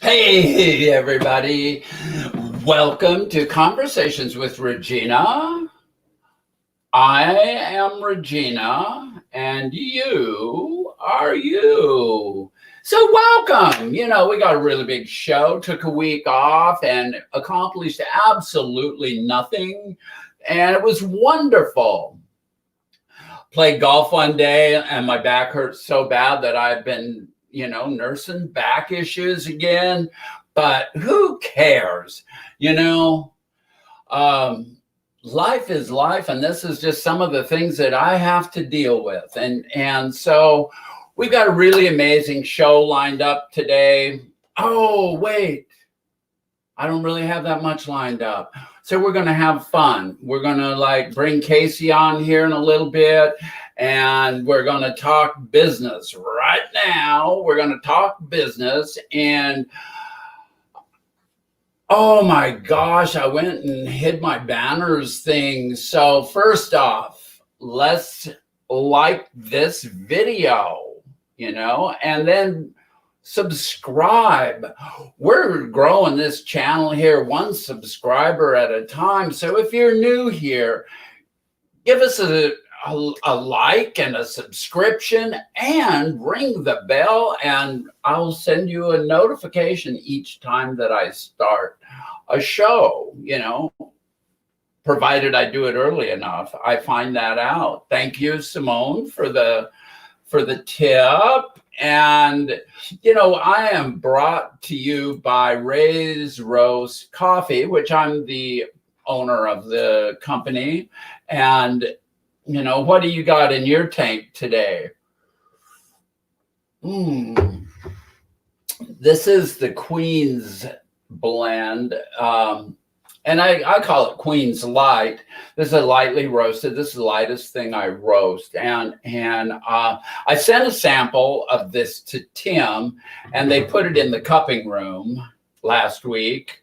Hey, everybody. Welcome to Conversations with Regina. I am Regina, and you are you. So, welcome. We got a really big show, took a week off, and accomplished absolutely nothing. And it was wonderful. Played golf one day, and my back hurts so bad that I've been nursing back issues again, but who cares? You know, Life is life, and this is just some of the things that I have to deal with. And so we've got a really amazing show lined up today. Oh, wait, I don't really have that much lined up. So we're going to have fun. We're going to bring Casey on here in a little bit, and we're going to talk business right now. We're going to talk business, and oh my gosh, I went and hid my banners thing. So first off, let's like this video, and then subscribe. We're growing this channel here one subscriber at a time. So if you're new here, give us a like and a subscription and ring the bell, and I'll send you a notification each time that I start a show, provided I do it early enough. I find that out. Thank you, Simone, for the tip. And, I am brought to you by Ray's Roast Coffee, which I'm the owner of the company. And, what do you got in your tank today? This is the Queen's blend. And I call it Queen's Light. This is a lightly roasted. This is the lightest thing I roast. And I sent a sample of this to Tim, and they put it in the cupping room last week.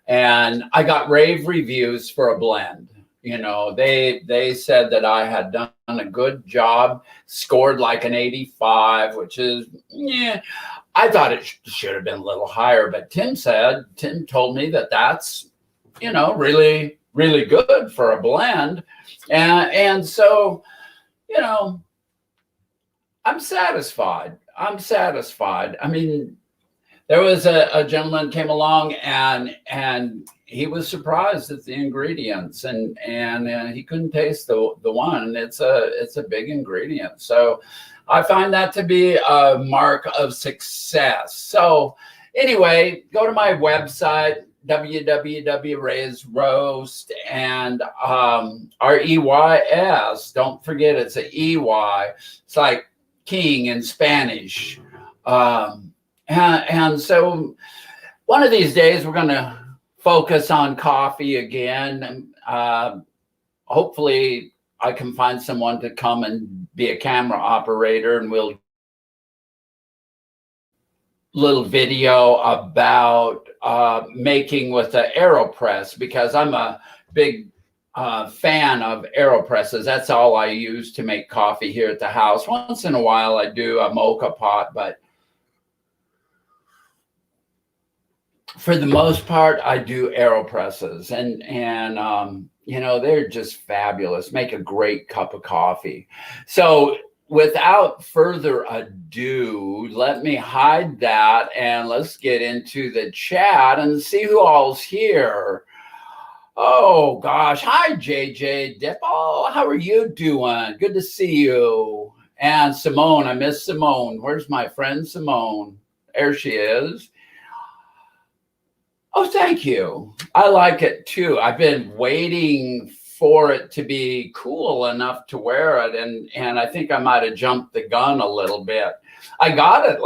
And I got rave reviews for a blend. They said that I had done a good job, scored like an 85, which is, I thought it should have been a little higher. But Tim told me that that's, really, really good for a blend. And so, I'm satisfied. I mean, there was a gentleman came along and he was surprised at the ingredients and he couldn't taste the one. It's a big ingredient. So I find that to be a mark of success. So anyway, go to my website, www.Ray's Roast, and REYS. Don't forget it's a EY. It's like king in Spanish. And so one of these days we're going to focus on coffee again. Hopefully I can find someone to come and be a camera operator, and we'll little video about making with the AeroPress, because I'm a big fan of AeroPresses. That's all I use to make coffee here at the house. Once in a while I do a mocha pot, but for the most part I do AeroPresses, and they're just fabulous, make a great cup of coffee. So without further ado, let me hide that and let's get into the chat and see who all's here. Oh gosh, hi JJ Dippo, how are you doing? Good to see you. And Simone, I miss Simone. Where's my friend Simone? There she is. Oh, thank you. I like it too. I've been waiting for it to be cool enough to wear it, and I think I might have jumped the gun a little bit. I got it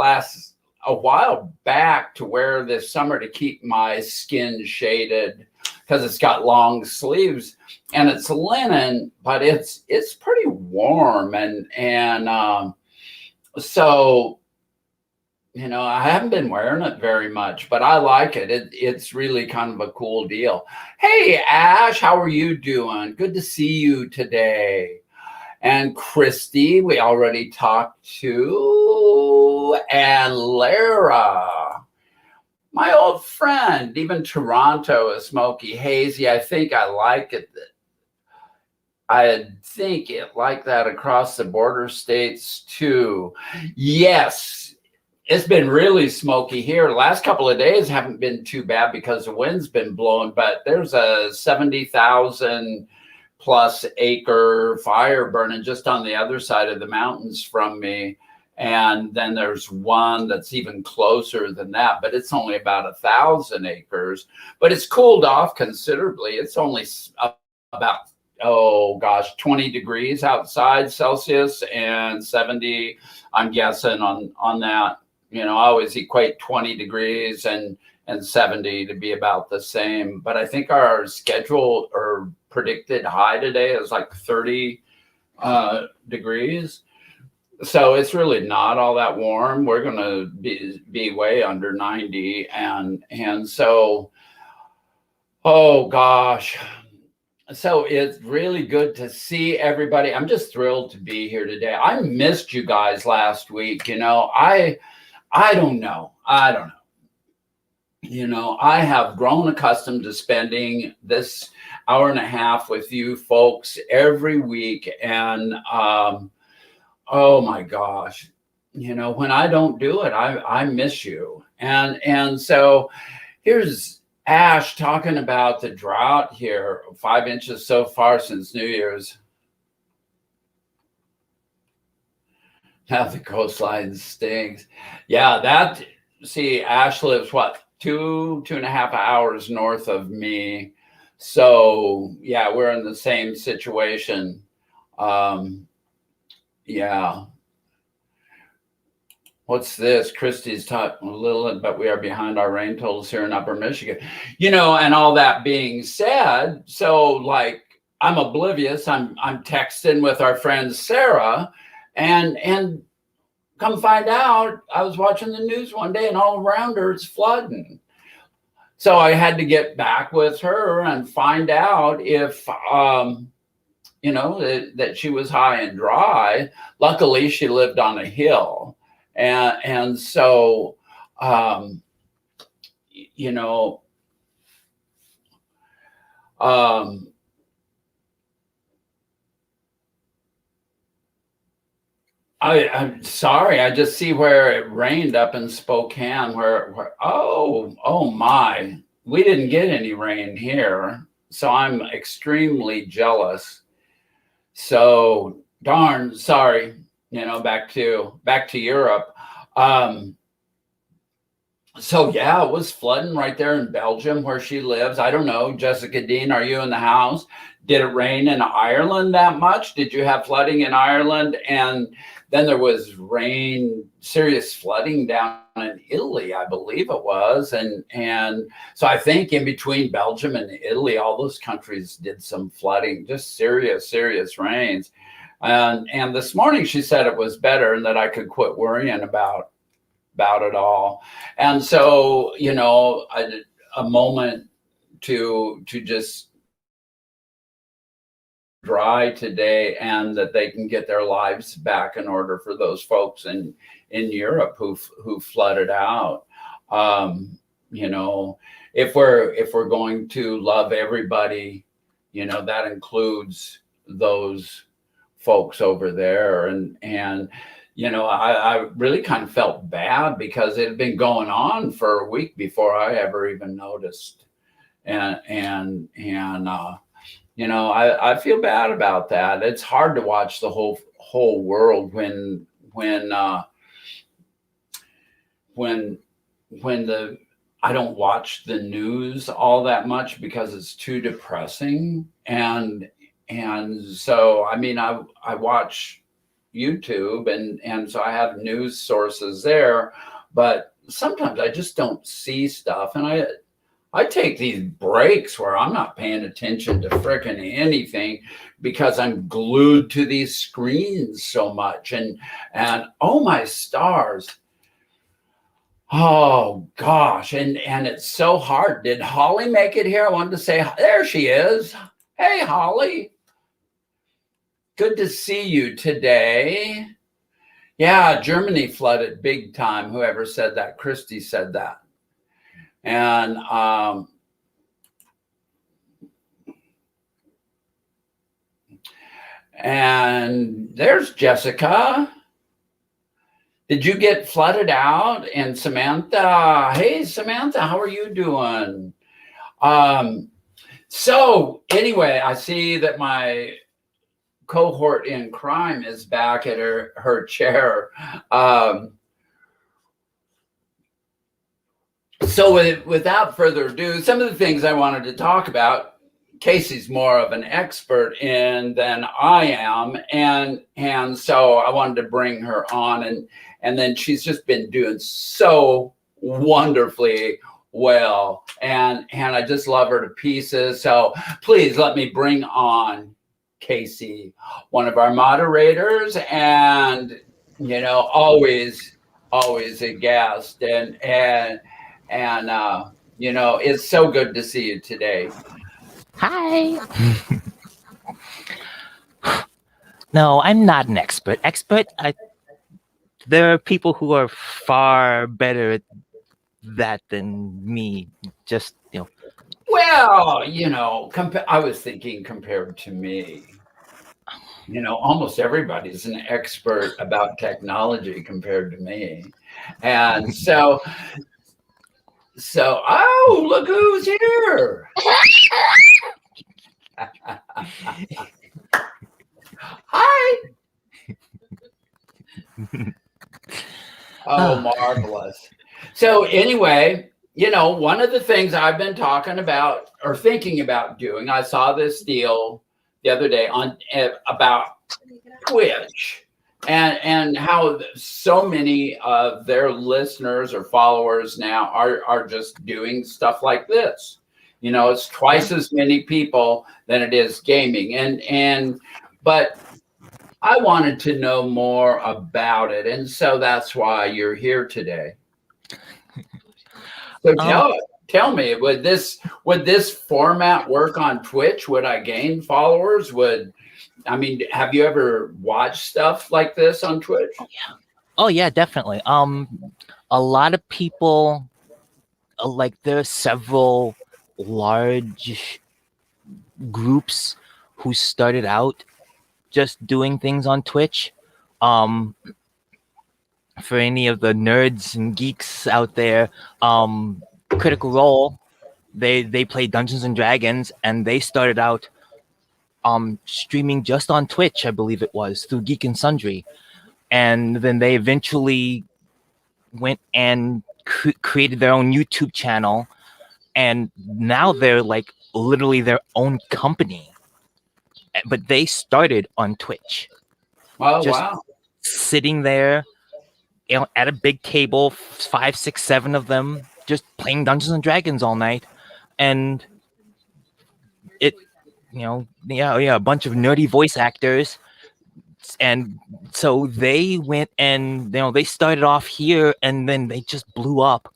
a while back to wear this summer to keep my skin shaded, because it's got long sleeves and it's linen, but it's pretty warm, and so I haven't been wearing it very much, but I like it. It's really kind of a cool deal. Hey, Ash, how are you doing? Good to see you today. And Christy, we already talked to, and Lara. My old friend, even Toronto is smoky, hazy. I think I like it. I think it like that across the border states too. Yes, it's been really smoky here. The last couple of days haven't been too bad because the wind's been blowing, but there's a 70,000 plus acre fire burning just on the other side of the mountains from me. And then there's one that's even closer than that, but it's only about 1,000 acres. But it's cooled off considerably. It's only about, oh gosh, 20 degrees outside Celsius and 70, I'm guessing on that. You know, I always equate 20 degrees and 70 to be about the same. But I think our schedule or predicted high today is like 30 degrees. So it's really not all that warm. We're going to be way under 90. And so, oh gosh. So it's really good to see everybody. I'm just thrilled to be here today. I missed you guys last week. You know, I don't know. You know, I have grown accustomed to spending this hour and a half with you folks every week. And oh my gosh, you know, when I don't do it, I miss you. And so here's Ash talking about the drought here, 5 inches so far since New Year's. Now the coastline stinks. Yeah, see, Ash lives what, 2.5 hours north of me. So yeah, we're in the same situation. Yeah. What's this? Christie's talking a little, but we are behind our rain totals here in Upper Michigan. You know, and all that being said, so like I'm oblivious. I'm texting with our friend Sarah, and come find out, I was watching the news one day, and all around her it's flooding. So I had to get back with her and find out if you know, that she was high and dry. Luckily, she lived on a hill. And so, you know, I'm sorry. I just see where it rained up in Spokane. Where oh my, we didn't get any rain here, so I'm extremely jealous. So darn sorry. You know, back to Europe. So yeah, it was flooding right there in Belgium where she lives. I don't know, Jessica Dean, are you in the house? Did it rain in Ireland that much? Did you have flooding in Ireland? And then there was rain, serious flooding down in Italy, I believe it was. And so I think in between Belgium and Italy, all those countries did some flooding, just serious rains. And this morning she said it was better and that I could quit worrying about it all. And so, you know, a moment to just dry today, and that they can get their lives back in order for those folks in Europe who flooded out. You know, if we're going to love everybody, you know, that includes those folks over there. And you know, I really kind of felt bad because it had been going on for a week before I ever even noticed. And you know, I feel bad about that. It's hard to watch the whole world when I don't watch the news all that much because it's too depressing. And so, I mean, I watch YouTube and so I have news sources there, but sometimes I just don't see stuff. And I take these breaks where I'm not paying attention to frickin' anything because I'm glued to these screens so much. And oh my stars. Oh gosh. And it's so hard. Did Holly make it here? I wanted to say, there she is. Hey, Holly. Good to see you today. Yeah, Germany flooded big time. Whoever said that, Christy said that. And there's Jessica. Did you get flooded out? And Samantha, hey Samantha, how are you doing? Um, so anyway, I see that my cohort in crime is back at her chair. So without further ado, some of the things I wanted to talk about, Casey's more of an expert in than I am, and so I wanted to bring her on, and then she's just been doing so wonderfully well, and I just love her to pieces. So please let me bring on Casey, one of our moderators, and always a guest, and it's so good to see you today. Hi. No, I'm not an expert. There are people who are far better at that than me. Just Well, I was thinking compared to me, almost everybody's an expert about technology compared to me. And oh, look who's here. Hi. Oh, marvelous. So anyway, one of the things I've been talking about or thinking about doing, I saw this deal the other day on about Twitch and how so many of their listeners or followers now are just doing stuff like this. It's twice as many people than it is gaming, but I wanted to know more about it, and so that's why you're here today. So tell me, would this format work on Twitch? Would I gain followers? Have you ever watched stuff like this on Twitch? Oh yeah, definitely. A lot of people there are several large groups who started out just doing things on Twitch. For any of the nerds and geeks out there, Critical Role, they play Dungeons and Dragons, and they started out streaming just on Twitch, I believe it was, through Geek and Sundry, and then they eventually went and created their own YouTube channel, and now they're like literally their own company. But they started on Twitch. Oh, just wow. Sitting there, at a big table, 5, 6, 7 of them, just playing Dungeons and Dragons all night, and it, a bunch of nerdy voice actors, and so they went and they started off here, and then they just blew up.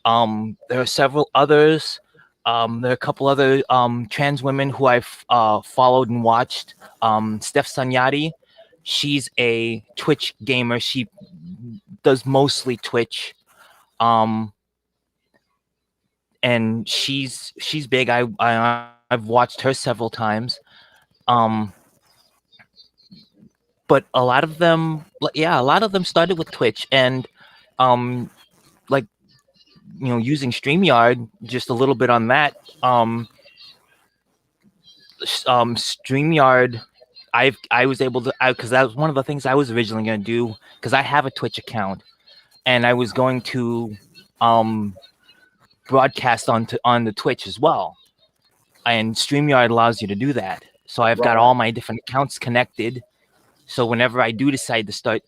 There are several others. There are a couple other trans women who I've followed and watched. Steph Sanyati, she's a Twitch gamer. She does mostly Twitch, and she's big. I've watched her several times. But a lot of them started with Twitch, and using StreamYard, just a little bit on that. StreamYard, I was able to, because that was one of the things I was originally going to do, because I have a Twitch account, and I was going to broadcast on the Twitch as well, and StreamYard allows you to do that. So I've got all my different accounts connected. So whenever I do decide to start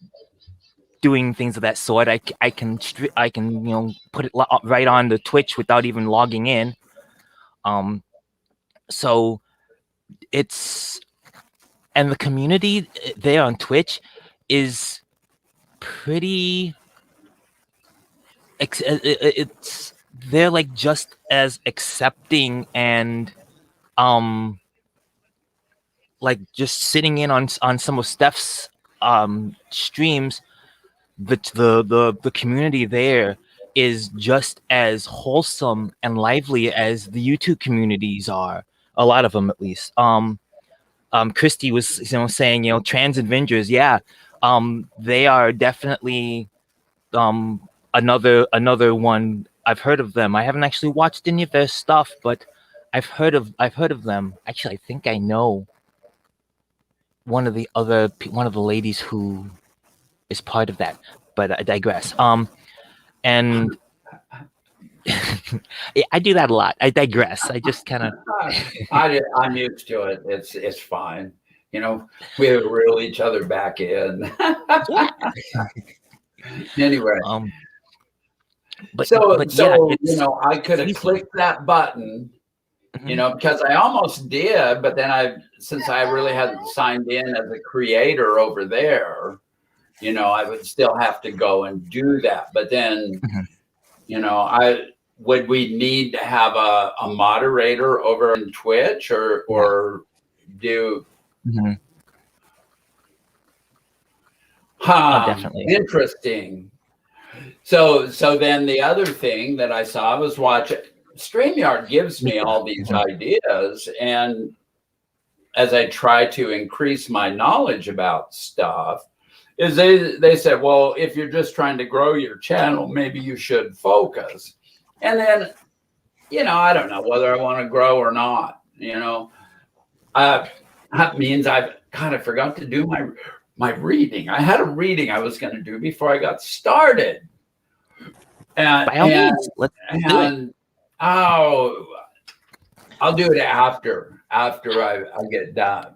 doing things of that sort, I can put it right on the Twitch without even logging in. So it's, and the community there on Twitch is pretty. It's they're like just as accepting and like just sitting in on some of Steph's streams. The community there is just as wholesome and lively as the YouTube communities are. A lot of them, at least. Christy was, saying, trans Avengers. Yeah, they are definitely another one. I've heard of them. I haven't actually watched any of their stuff, but I've heard of them. Actually, I think I know one of the ladies who is part of that. But I digress. And I do that a lot. I digress. I just kind of. I'm used to it. It's fine. We reel each other back in. Yeah. Anyway. But yeah, I could have clicked that button, because I almost did, but then since I really hadn't signed in as a creator over there, I would still have to go and do that. But then, would we need to have a moderator over in Twitch or do? Definitely. Interesting. So then the other thing that I saw was watching StreamYard gives me all these ideas, and as I try to increase my knowledge about stuff, is they said, well, if you're just trying to grow your channel, maybe you should focus. And then, I don't know whether I want to grow or not. That means I've kind of forgot to do my reading. I had a reading I was going to do before I got started. And, by all means, let's do it. I'll do it after I get done,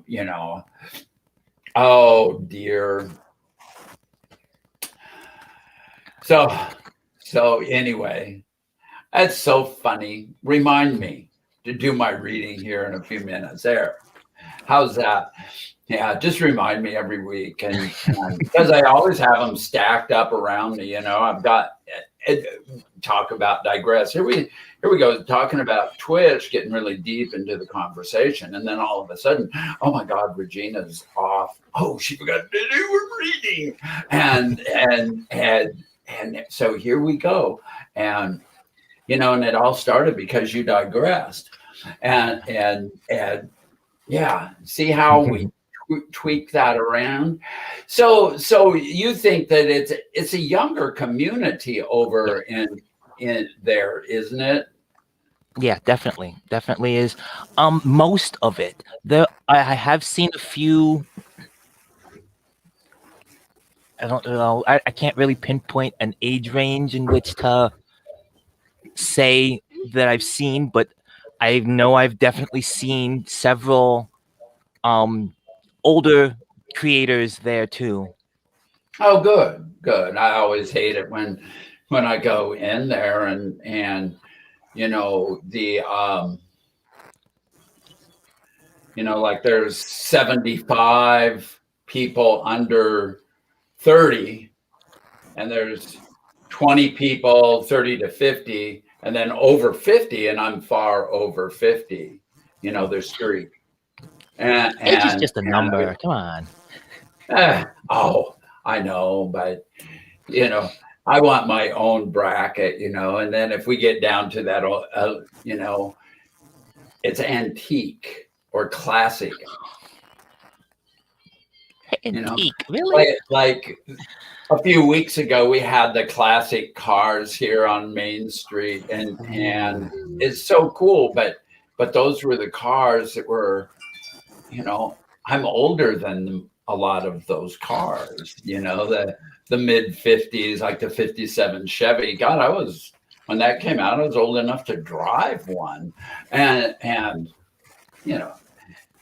Oh dear. So anyway, that's so funny. Remind me to do my reading here in a few minutes. There. How's that? Yeah, just remind me every week, and because I always have them stacked up around me. I've got digress. Here we go, talking about Twitch, getting really deep into the conversation, and then all of a sudden, oh my God, Regina's off. Oh, she forgot to do her reading, and so here we go, and and it all started because you digressed, and yeah, see how we tweak that around. So you think that it's a younger community over in there, isn't it? Yeah, definitely is. Most of it. I have seen a few. I don't know. I can't really pinpoint an age range in which to say that I've seen, but I know I've definitely seen several older creators there too. Oh, good. I always hate it when I go in there and the like there's 75 people under 30, and there's 20 people 30 to 50, and then over 50, and I'm far over 50. There's 3. And age is just a number. Come on. I know, but I want my own bracket, and then if we get down to that, it's antique or classic. Antique, really? Like a few weeks ago, we had the classic cars here on Main Street, and it's so cool. But those were the cars that were, I'm older than a lot of those cars. The mid 50s, like the 57 Chevy. God, when that came out, I was old enough to drive one, and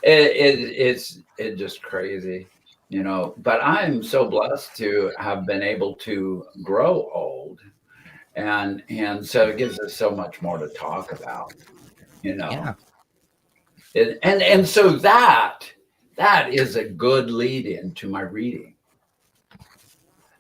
it's just crazy. But I'm so blessed to have been able to grow old, and so it gives us so much more to talk about, Yeah. And so that is a good lead into my reading.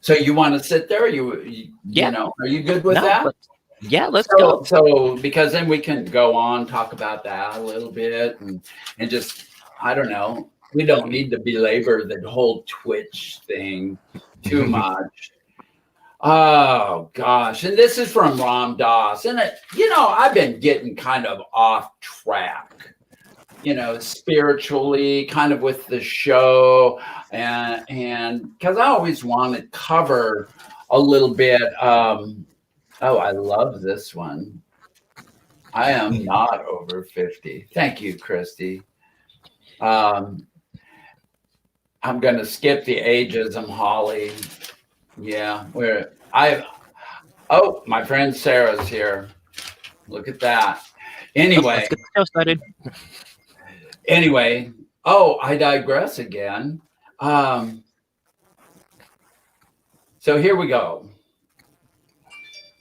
So you want to sit there? Are you good with that? Yeah, let's go. So because then we can go on, talk about that a little bit, and just, I don't know. We don't need to belabor the whole Twitch thing too much. Oh gosh, and this is from Ram Dass, and I've been getting kind of off track, spiritually, kind of with the show, and because I always want to cover a little bit. Oh, I love this one. I am not over 50. Thank you, Christy. I'm going to skip the ageism, Holly. Yeah, oh, my friend Sarah's here. Look at that. Anyway. Let's get the show started. Anyway, oh, I digress again. So here we go.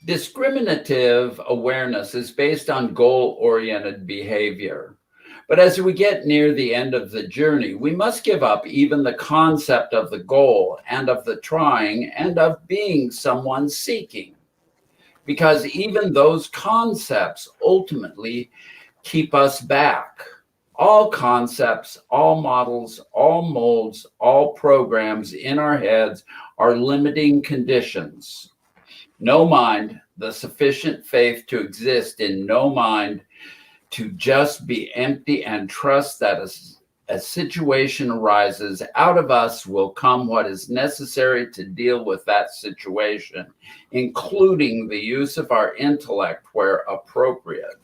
Discriminative awareness is based on goal-oriented behavior. But as we get near the end of the journey, we must give up even the concept of the goal and of the trying and of being someone seeking. Because even those concepts ultimately keep us back. All concepts, all models, all molds, all programs in our heads are limiting conditions. No mind, the sufficient faith to exist in no mind, to just be empty and trust that as a situation arises, out of us will come what is necessary to deal with that situation, including the use of our intellect where appropriate.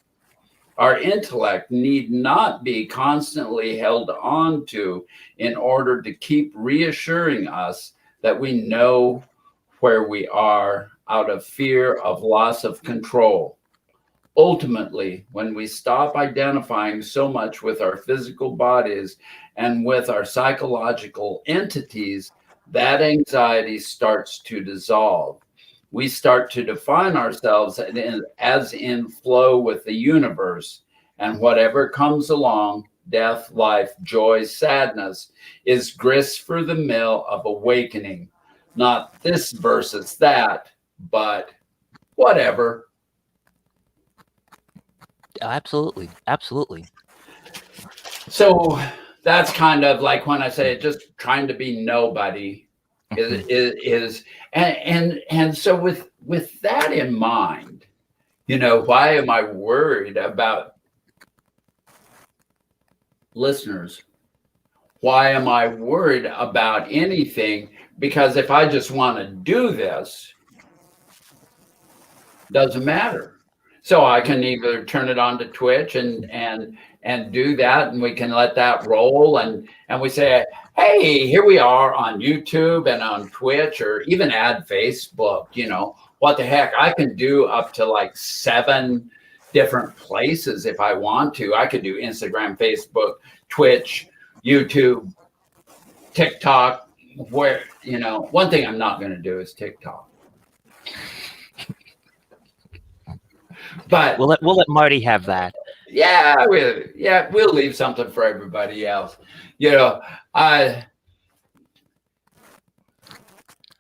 Our intellect need not be constantly held on to in order to keep reassuring us that we know where we are out of fear of loss of control. Ultimately, when we stop identifying so much with our physical bodies and with our psychological entities, that anxiety starts to dissolve. We start to define ourselves as in flow with the universe, and whatever comes along, death, life, joy, sadness, is grist for the mill of awakening. Not this versus that, but whatever. Absolutely. Absolutely. So that's kind of like when I say just trying to be nobody is and so with that in mind, why am I worried about listeners? Why am I worried about anything? Because if I just want to do this, doesn't matter. So I can either turn it on to Twitch and do that, and we can let that roll, and we say, hey, here we are on YouTube and on Twitch, or even add Facebook. What the heck? I can do up to like 7 different places if I want to. I could do Instagram, Facebook, Twitch, YouTube, TikTok. Where one thing I'm not going to do is TikTok. But we'll let Marty have that. Yeah, we'll leave something for everybody else.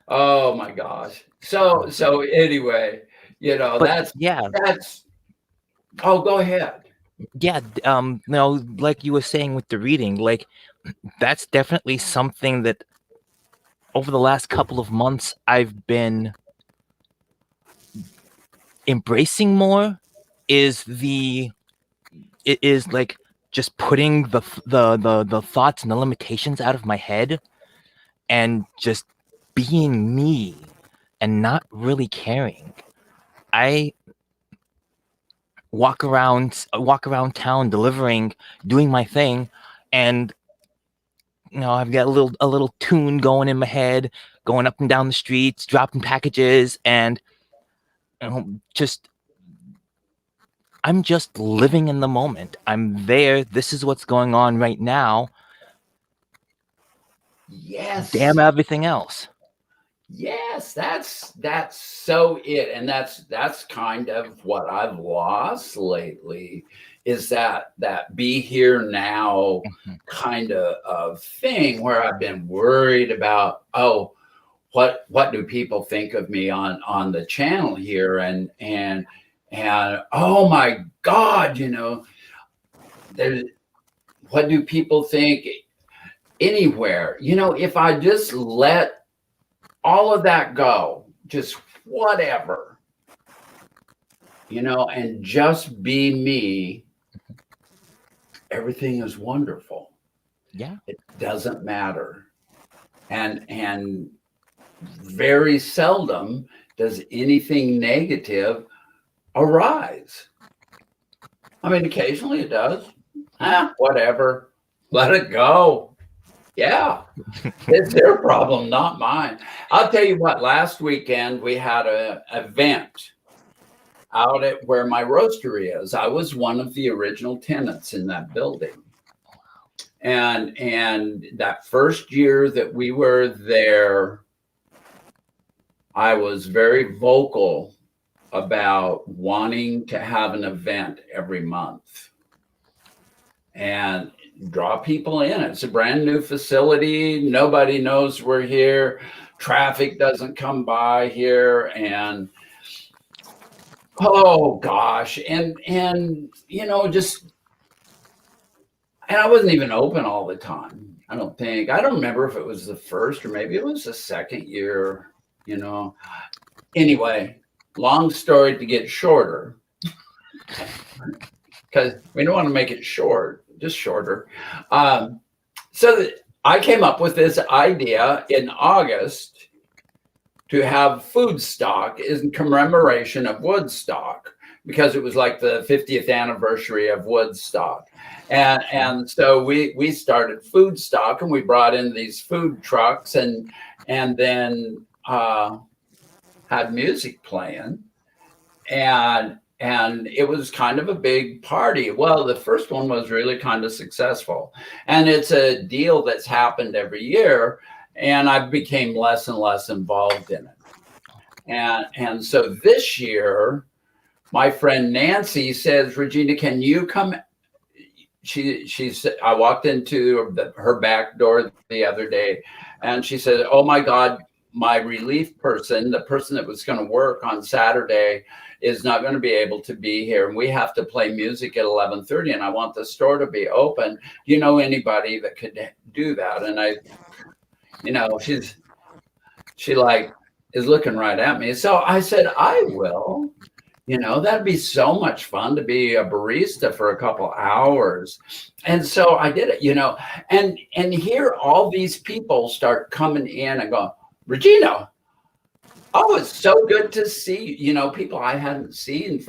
Oh my gosh. So anyway, But that's. Oh, go ahead. Yeah, like you were saying with the reading, like that's definitely something that over the last couple of months I've been embracing more. It is like just putting the thoughts and the limitations out of my head and just being me and not really caring. I walk around town doing my thing, and I've got a little tune going in my head, going up and down the streets, dropping packages, and I'm just living in the moment. I'm there. This is what's going on right now. Yes. Damn everything else. Yes, that's so it. And that's kind of what I've lost is that be here now kind of thing, where I've been worried about, what do people think of me on the channel here, and oh my God, what do people think anywhere? If I just let all of that go, just whatever, and just be me, everything is wonderful. Yeah. It doesn't matter. And very seldom does anything negative arise. I mean, occasionally it does. Whatever. Let it go. Yeah. It's their problem, not mine. I'll tell you what, last weekend we had an event out at where my roastery is. I was one of the original tenants in that building. And that first year that we were there, I was very vocal about wanting to have an event every month and draw people in. It's a brand new facility. Nobody knows we're here. Traffic doesn't come by here. And oh gosh. And just, and I wasn't even open all the time. I don't think. I don't remember if it was the first or maybe it was the second year, Anyway, long story to get shorter, because we don't want to make it short, just shorter. So I came up with this idea in August to have food stock in commemoration of Woodstock, because it was like the 50th anniversary of Woodstock. And so we started food stock, and we brought in these food trucks and then had music playing, and it was kind of a big party. Well, the first one was really kind of successful, and it's a deal that's happened every year, and I became less and less involved in it. And so this year, my friend Nancy says, Regina, can you come? She said, I walked into her back door the other day, and she said, oh my God, my relief person, the person that was going to work on Saturday, is not going to be able to be here, and we have to play music at 11:30, and I want the store to be open. Do you know anybody that could do that? And I, she like is looking right at me. So I said, I will. That'd be so much fun to be a barista for a couple hours. And so I did it, and here all these people start coming in and going, Regina, oh, it's so good to see, people I hadn't seen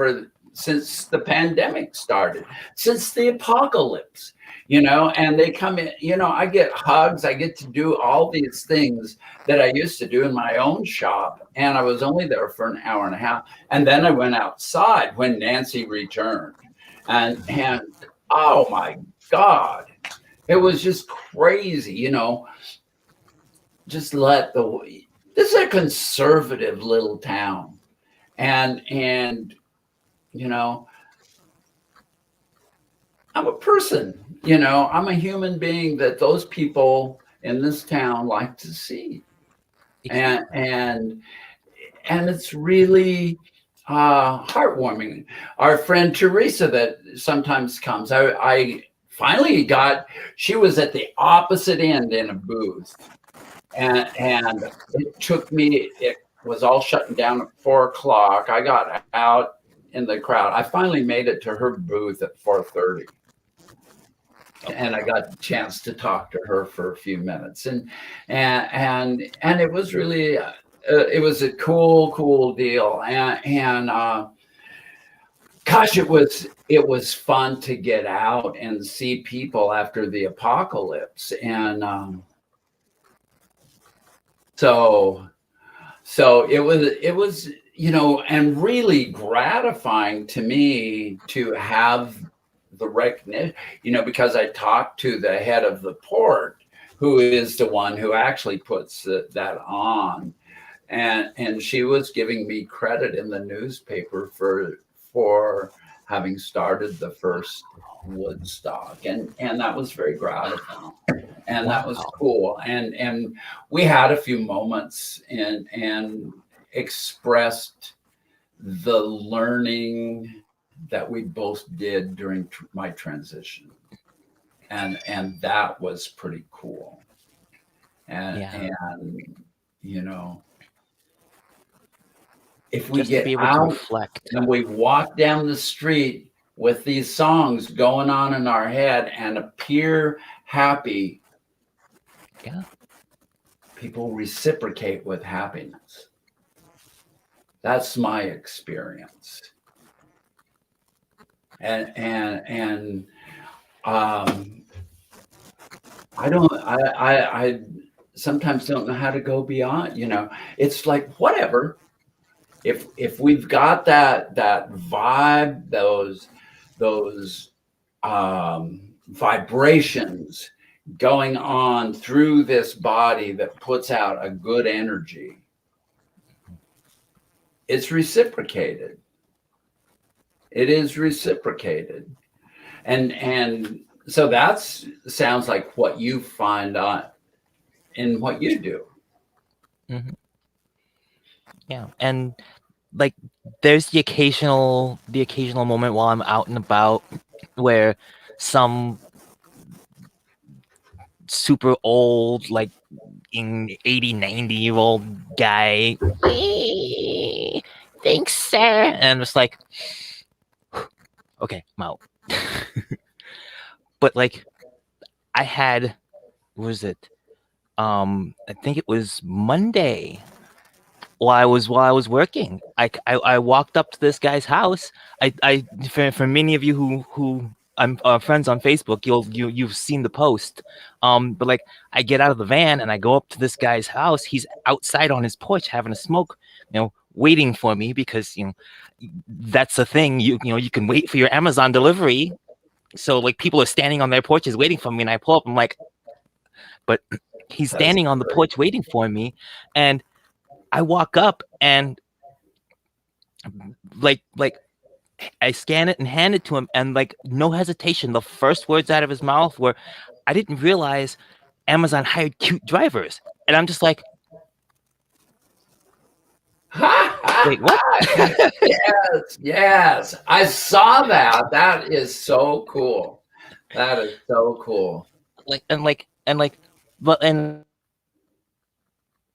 since the pandemic started, since the apocalypse, and they come in, I get hugs. I get to do all these things that I used to do in my own shop. And I was only there for an hour and a half. And then I went outside when Nancy returned. And oh my God, it was just crazy, just this is a conservative little town. And I'm a person, I'm a human being that those people in this town like to see. And it's really heartwarming. Our friend Teresa that sometimes comes, I finally she was at the opposite end in a booth. And it took me, it was all shutting down at 4:00. I got out in the crowd. I finally made it to her booth at 4:30. And I got a chance to talk to her for a few minutes. And it was really, it was a cool deal. And gosh, it was fun to get out and see people after the apocalypse. And so it was, and really gratifying to me to have the recognition, because I talked to the head of the port, who is the one who actually puts that on. And she was giving me credit in the newspaper for having started the first Woodstock. And that was very gratifying. And that was cool. And we had a few moments and expressed the learning that we both did during my transition. And that was pretty cool. And if we just to get be able to out reflect. and we walk down the street with these songs going on in our head and appear happy, Yeah. people reciprocate with happiness. That's my experience. And I sometimes don't know how to go beyond, it's like, whatever. If we've got that vibe, those vibrations going on through this body that puts out a good energy, it's reciprocated. It is reciprocated. And so that's sounds like what you find in what you do. Mm-hmm. Yeah, and like there's the occasional moment while I'm out and about where some super old, like in 80, 90-year-old guy, thanks, sir. And it's like, okay, I'm out. But like, I had, what was it? I think it was Monday. While I was working, I walked up to this guy's house. For many of you who I'm friends on Facebook, you've seen the post. But like, I get out of the van and I go up to this guy's house. He's outside on his porch having a smoke, waiting for me, because that's the thing. You can wait for your Amazon delivery. So like, people are standing on their porches waiting for me, and I pull up. I'm like, but he's standing on the porch waiting for me, and I walk up and like I scan it and hand it to him, and like, no hesitation, the first words out of his mouth were, "I didn't realize Amazon hired cute drivers." And I'm just like, wait, what? Yes. I saw that. That is so cool. That is so cool. But in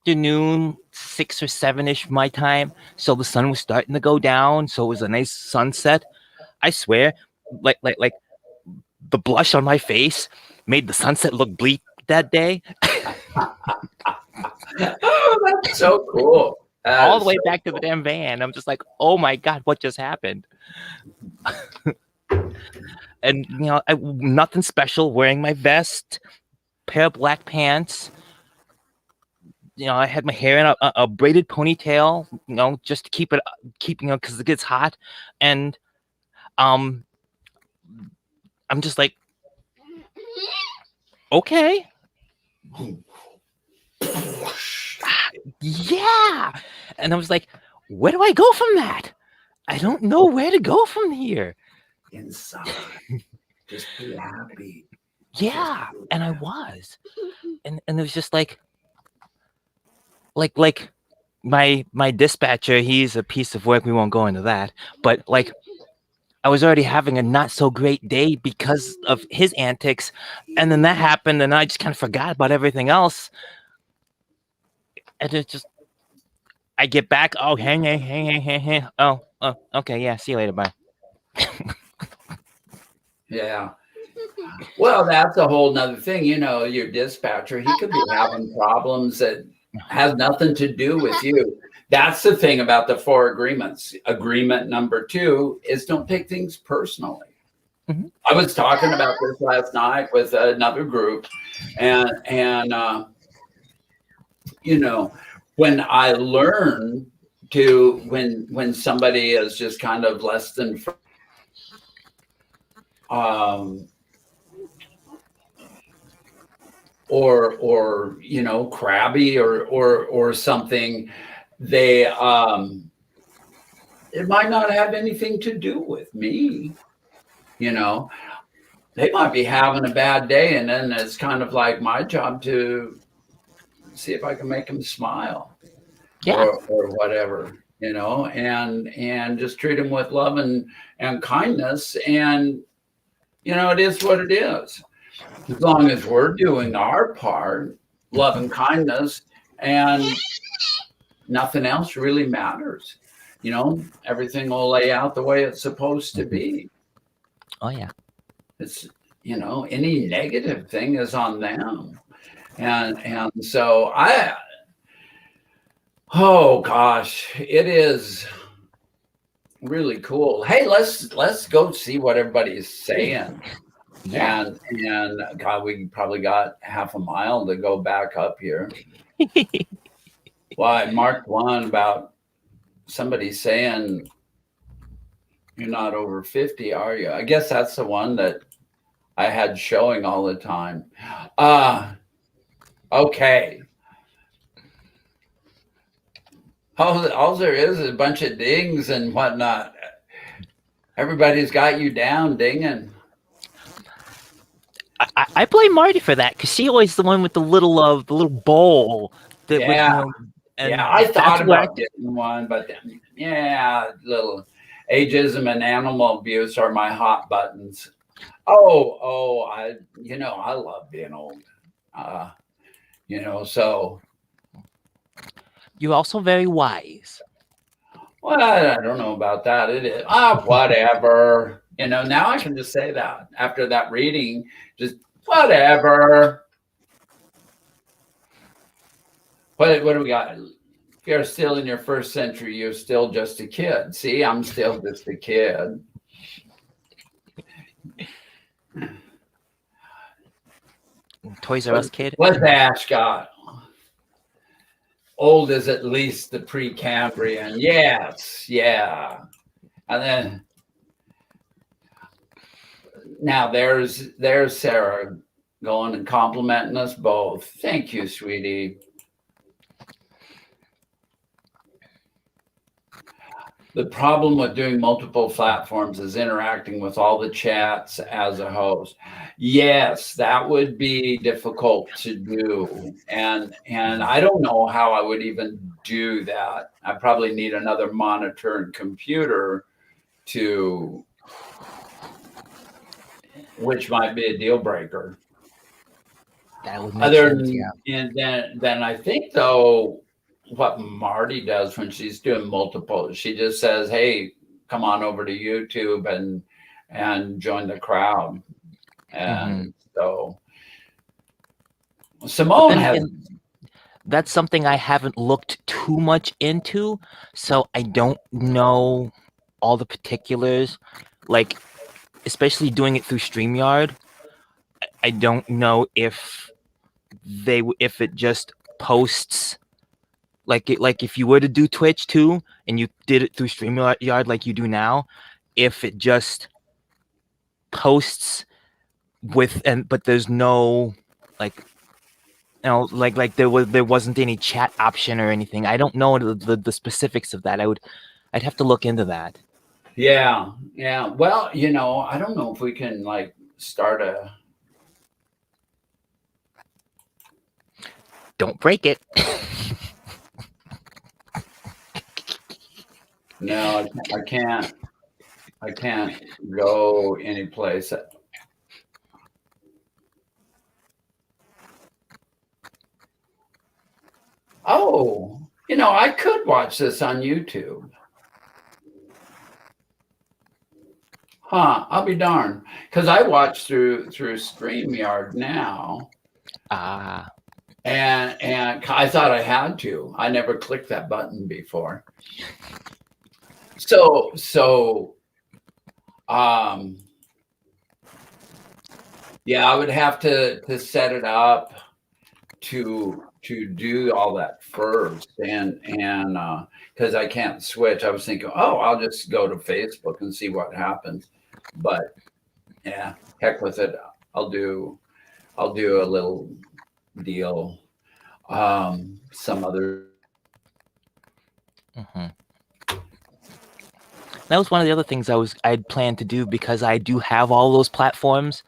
afternoon, 6 or 7-ish my time, so the sun was starting to go down, so it was a nice sunset. I swear, like the blush on my face made the sunset look bleak that day. Oh, that's so cool. All the way back to the damn van. I'm just like, oh my God, what just happened? And nothing special, wearing my vest, pair of black pants. I had my hair in a braided ponytail, just to keep because it gets hot. And I'm just like, okay. Yeah. And I was like, where do I go from that? I don't know where to go from here. Inside. Just be happy. Yeah. And I was. And it was just like my dispatcher, he's a piece of work. We won't go into that. But like, I was already having a not so great day because of his antics. And then that happened, and I just kind of forgot about everything else. And it just, I get back. Oh, hey. Oh, okay. Yeah. See you later. Bye. Yeah. Well, that's a whole nother thing. Your dispatcher, he could be having problems that has nothing to do with you. That's the thing about the 4 agreements. Agreement number 2 is don't take things personally. Mm-hmm. I was talking about this last night with another group, and when I learn to, when somebody is just kind of less than or crabby or something, they it might not have anything to do with me. They might be having a bad day, and then it's kind of like my job to see if I can make them smile. Yeah. or whatever, and just treat them with love and kindness, and it is what it is. As long as we're doing our part, love and kindness, and nothing else really matters. everything will lay out the way it's supposed to be. Oh yeah. It's, any negative thing is on them. And so oh gosh, it is really cool. Hey, let's go see what everybody's saying. Yeah. And God, we probably got half a mile to go back up here. Well, I marked one about somebody saying you're not over 50, are you? I guess that's the one that I had showing all the time. Okay. All there is a bunch of dings and whatnot. Everybody's got you down dinging. I blame Marty for that because she always the one with the little bowl. That Yeah. and yeah, I thought that's where about getting one, but then, little ageism and animal abuse are my hot buttons. I love being old. So you're also very wise. well, I don't know about that. It is whatever. Now I can just say that after that reading, just whatever. What do we got? If you're still in your first century, you're still just a kid. See, I'm still just a kid. Toys R Us kid. What's Ash got? Old is at least the Precambrian. Yes, yeah. And then now there's Sarah going and complimenting us both. Thank you, sweetie. The problem with doing multiple platforms is interacting with all the chats as a host. Yes, that would be difficult to do. And I don't know how I would even do that. I probably need another monitor and computer which might be a deal breaker. That would make sense, yeah. And then I think though, what Marty does when she's doing multiple, she just says, hey, come on over to YouTube and join the crowd. And so Simone that's something I haven't looked too much into, so I don't know all the particulars, like especially doing it through StreamYard. I don't know if it just posts like if you were to do Twitch too and you did it through StreamYard like you do now, if it just posts but there's no like there wasn't any chat option or anything. I don't know the specifics of that. I'd have to look into that. Yeah. Well, I don't know if we can like start a. Don't break it. No, I can't. I can't go anyplace. Oh, I could watch this on YouTube. Huh, I'll be darned. Because I watch through StreamYard now. And I thought I had to. I never clicked that button before. So yeah, I would have to set it up to do all that first, and because I can't switch. I was thinking, I'll just go to Facebook and see what happens. But yeah, heck with it. I'll do a little deal some other. That was one of the other things I'd planned to do, because I do have all those platforms,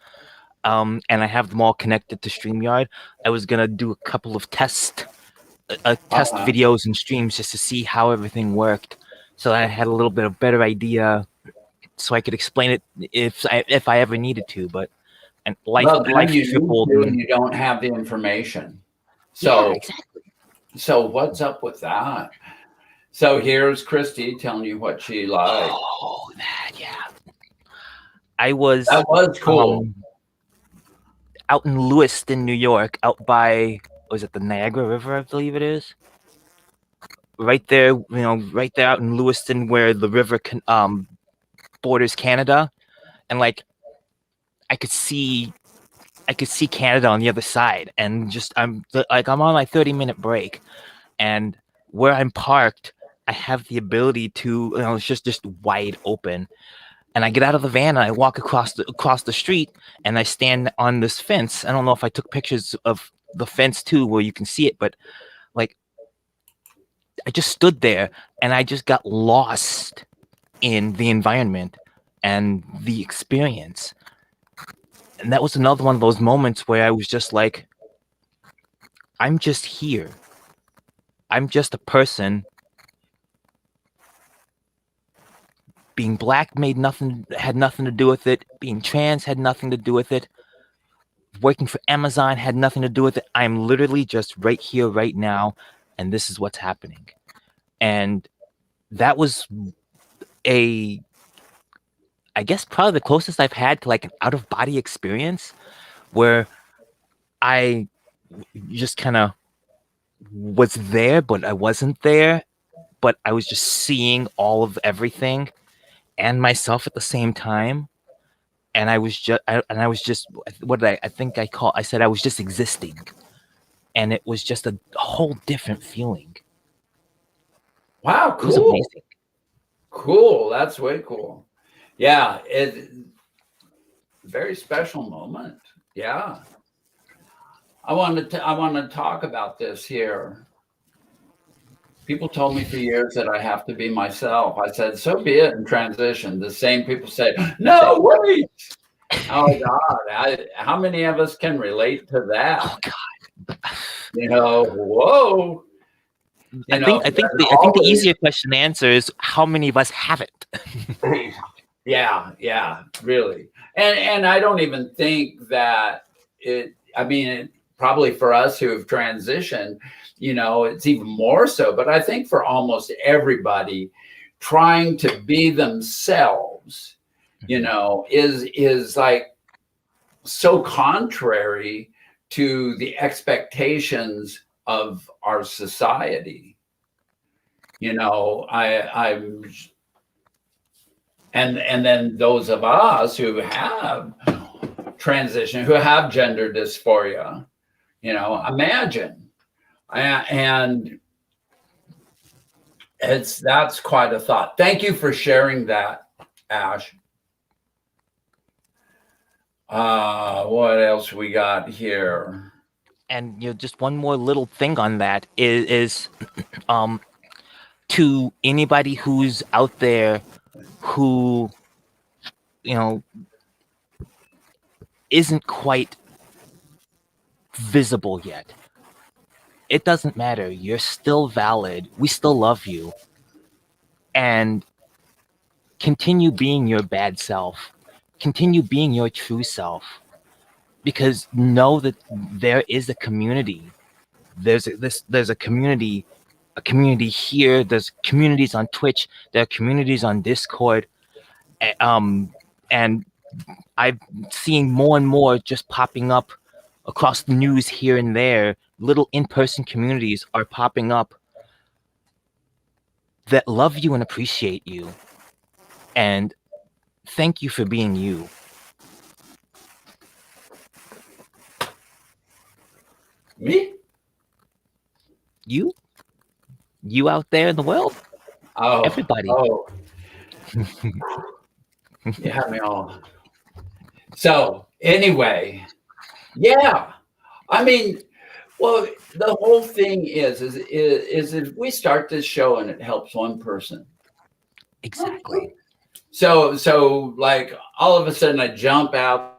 and I have them all connected to StreamYard. I was gonna do a couple of test videos and streams just to see how everything worked, so that I had a little bit of better idea, so I could explain it if I ever needed to. But life tripled, and you don't have the information. So yeah, exactly. So what's up with that? So here's Christy telling you what she liked. Oh, that, yeah. I was That was cool. out in Lewiston, New York, out by, was it the Niagara River, I believe it is? Right there, right there out in Lewiston where the river borders Canada. And like I could see Canada on the other side. And just I'm on my 30-minute break. And where I'm parked, I have the ability to, it's just wide open. And I get out of the van and I walk across the street and I stand on this fence. I don't know if I took pictures of the fence too, where you can see it, but like I just stood there and I just got lost in the environment and the experience. And that was another one of those moments where I was just like, I'm just here. I'm just a person. Being black had nothing to do with it. Being trans had nothing to do with it. Working for Amazon had nothing to do with it. I'm literally just right here, right now, and this is what's happening. And that was I guess probably the closest I've had to like an out-of-body experience where I just kind of was there, but I wasn't there, but I was just seeing all of everything and myself at the same time. And I was just, what did I said I was just existing. And it was just a whole different feeling. Wow, It was cool. amazing. Cool. That's way cool. Yeah, very special moment. Yeah. I want to talk about this here. People told me for years that I have to be myself. I said, so be it in transition. The same people say, no, wait. Oh God. How many of us can relate to that? Oh God. Whoa. I think the easier question to answer is how many of us haven't. Yeah, really. And I don't even think that probably for us who have transitioned, it's even more so, but I think for almost everybody, trying to be themselves, is like so contrary to the expectations of our society. I'm and then those of us who have transition, who have gender dysphoria, imagine. And that's quite a thought. Thank you for sharing that, Ash. What else we got here? And just one more little thing on that is to anybody who's out there who isn't quite visible yet. It doesn't matter. You're still valid. We still love you. And continue being your bad self. Continue being your true self. Because know that there is a community. There's a community here. There's communities on Twitch. There are communities on Discord. And I've seen more and more just popping up across the news here and there. Little in-person communities are popping up that love you and appreciate you. And thank you for being you. Me? You out there in the world? Oh, everybody. Oh, you have me all. So anyway, yeah. I mean, well, the whole thing is if we start this show and it helps one person. Exactly. So like all of a sudden I jump out.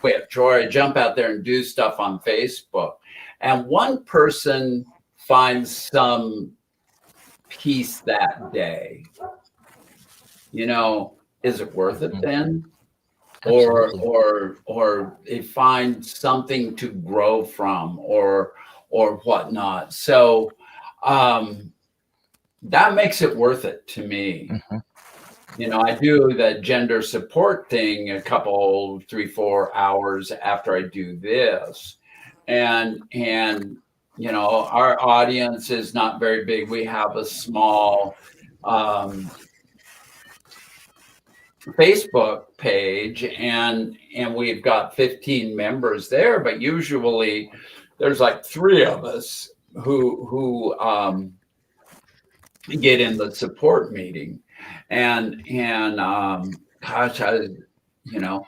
I jump out there and do stuff on Facebook, and one person finds some peace that day. Is it worth it then? Or they find something to grow from or whatnot. So that makes it worth it to me. Mm-hmm. You know, I do the gender support thing a couple, 3, 4 hours after I do this. And you know, our audience is not very big. We have a small Facebook page, and we've got 15 members there, but usually there's like 3 of us who get in the support meeting. And gosh, you know,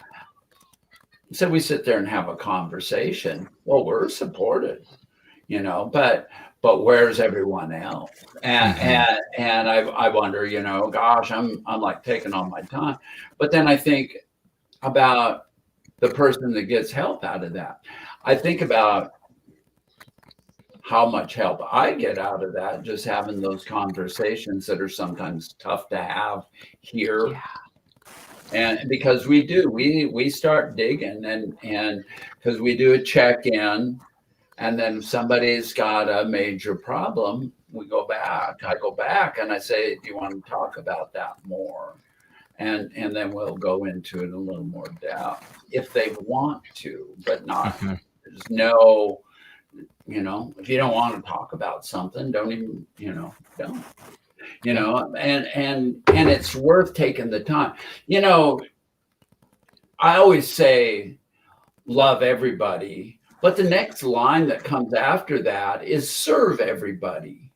so we sit there and have a conversation. Well, we're supported, you know, but where's everyone else? And I wonder, you know, gosh, I'm like taking all my time. But then I think about the person that gets help out of that. I think about how much help I get out of that, just having those conversations that are sometimes tough to have here. Yeah. And because we start digging, and because we do a check-in, and then if somebody's got a major problem, I go back and I say, do you want to talk about that more? And then we'll go into it a little more depth if they want to, but not, Mm-hmm. there's no, you know, if you don't want to talk about something, don't even, you know, don't, you know, and it's worth taking the time. You know, I always say love everybody, but the next line that comes after that is serve everybody.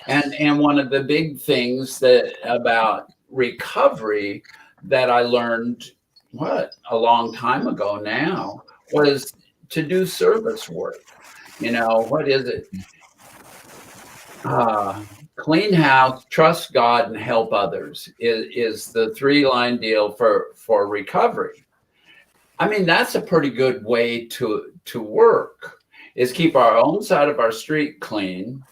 Yes. And one of the big things that about recovery that I learned a long time ago now was to do service work. You know, what is it? Clean house, trust God, and help others is the 3-line deal for recovery. I mean, that's a pretty good way to work, is keep our own side of our street clean,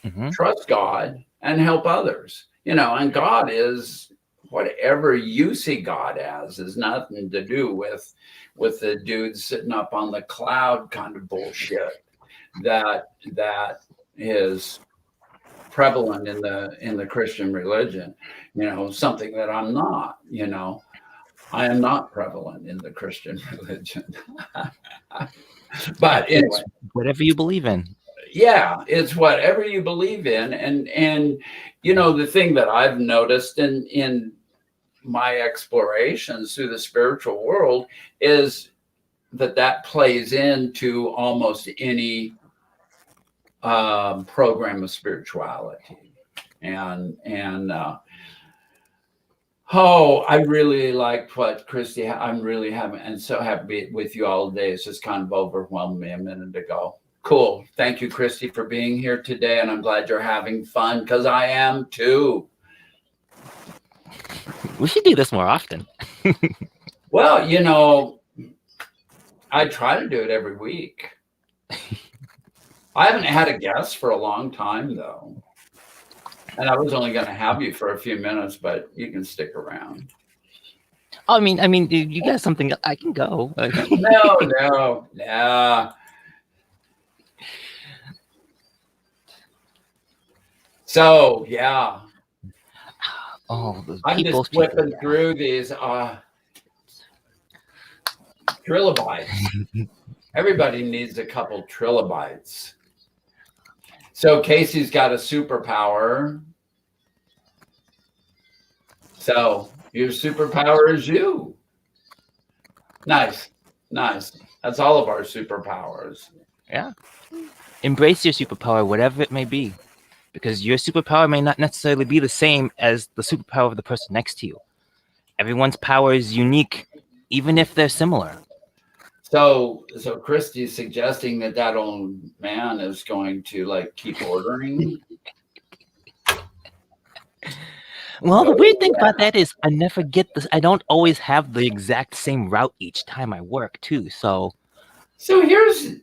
Mm-hmm. trust God, and help others. You know, and God is whatever you see God as is nothing to do with the dude sitting up on the cloud kind of bullshit that is prevalent in the Christian religion. You know, something that I'm not. You know, I am not prevalent in the Christian religion. But anyway, It's whatever you believe in. Yeah, it's whatever you believe in. And you know, the thing that I've noticed in my explorations through the spiritual world is that plays into almost any program of spirituality. And I really liked what Christy. I'm really having, and so happy to be with you all today. It's just kind of overwhelmed me a minute ago. Cool. Thank you, Christy, for being here today, and I'm glad you're having fun, because I am too. We should do this more often. Well, you know, I try to do it every week. I haven't had a guest for a long time, though. And I was only going to have you for a few minutes, but you can stick around. I mean, you got something? I can go. No. So yeah. Oh, I'm just flipping through these trilobites. Everybody needs a couple trilobites. So Casey's got a superpower. So your superpower is you. Nice. That's all of our superpowers. Yeah. Embrace your superpower, whatever it may be, because your superpower may not necessarily be the same as the superpower of the person next to you. Everyone's power is unique, even if they're similar. So Christy's suggesting that old man is going to like keep ordering. Well, the weird thing about that is I never get this. I don't always have the exact same route each time I work too. So here's.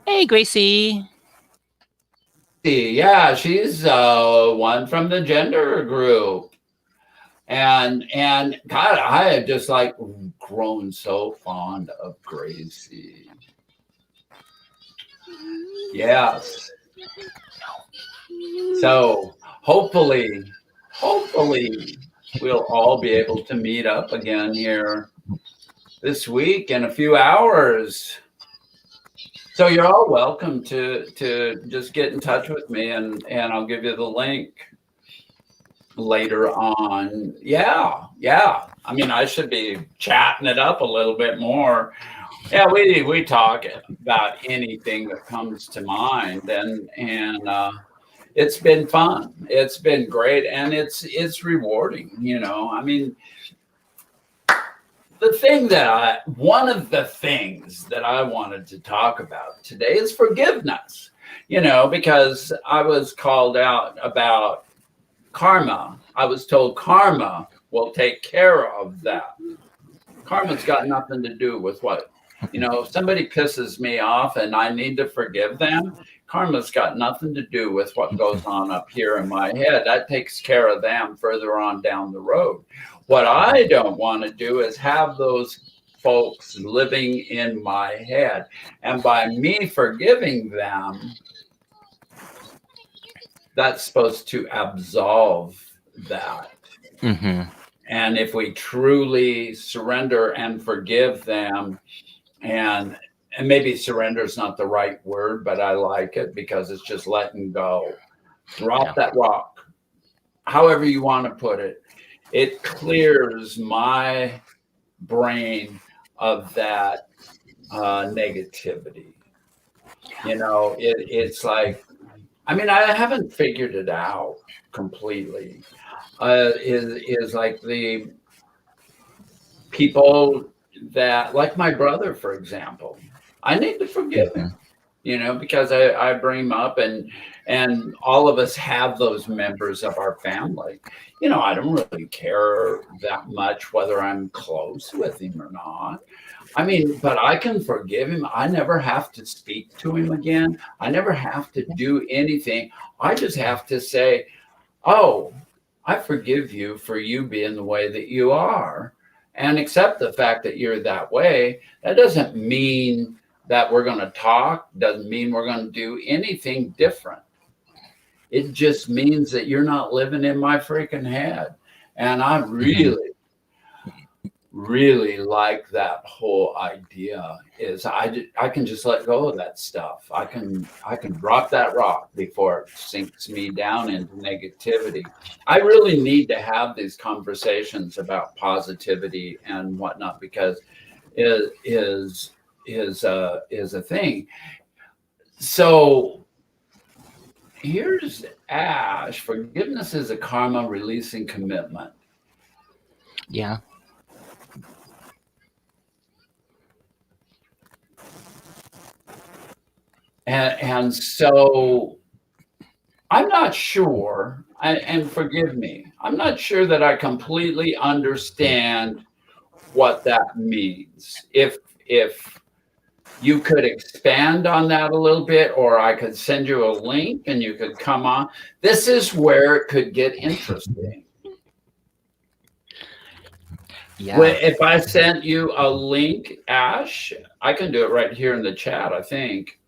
Hey, Gracie. Yeah, she's one from the gender group. And God, I have just like grown so fond of Gracie. Yes. So hopefully, we'll all be able to meet up again here this week in a few hours. So you're all welcome to just get in touch with me, and I'll give you the link later on. Yeah, yeah. I mean, I should be chatting it up a little bit more. Yeah, we talk about anything that comes to mind, and it's been fun. It's been great, and it's rewarding. I mean, one of the things that I wanted to talk about today is forgiveness. Because I was called out about karma. I was told karma will take care of that. Karma's got nothing to do with if somebody pisses me off and I need to forgive them, karma's got nothing to do with what goes on up here in my head. That takes care of them further on down the road. What I don't want to do is have those folks living in my head. And by me forgiving them, that's supposed to absolve that. Mm-hmm. And if we truly surrender and forgive them, and maybe surrender is not the right word, but I like it because it's just letting go. Drop that rock, however you want to put it. It clears my brain of that negativity. It's like, I mean, I haven't figured it out completely. Is like the people that, like my brother, for example, I need to forgive him, because I bring him up, and all of us have those members of our family. I don't really care that much whether I'm close with him or not. I mean, but I can forgive him. I never have to speak to him again. I never have to do anything. I just have to say, oh, I forgive you for you being the way that you are, and accept the fact that you're that way. That doesn't mean that we're going to talk, doesn't mean we're going to do anything different. It just means that you're not living in my freaking head. And I really, really like that whole idea is I can just let go of that stuff. I can drop that rock before it sinks me down into negativity. I really need to have these conversations about positivity and whatnot, because it is a thing. So here's Ash. Forgiveness is a karma releasing commitment. Yeah. And so I'm not sure, and forgive me, I'm not sure that I completely understand what that means. If you could expand on that a little bit, or I could send you a link and you could come on. This is where it could get interesting. Yeah. If I sent you a link, Ash, I can do it right here in the chat, I think.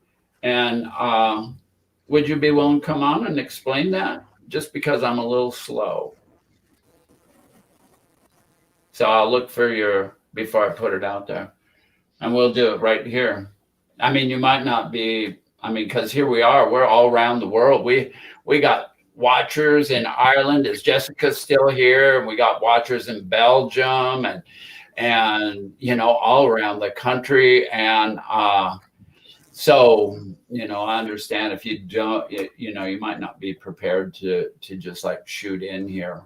And would you be willing to come on and explain that? Just because I'm a little slow. So I'll look for before I put it out there. And we'll do it right here. I mean, you might not be, because here we are, we're all around the world. We got watchers in Ireland. Is Jessica still here? We got watchers in Belgium and all around the country. And so, I understand if you don't, you might not be prepared to just like shoot in here.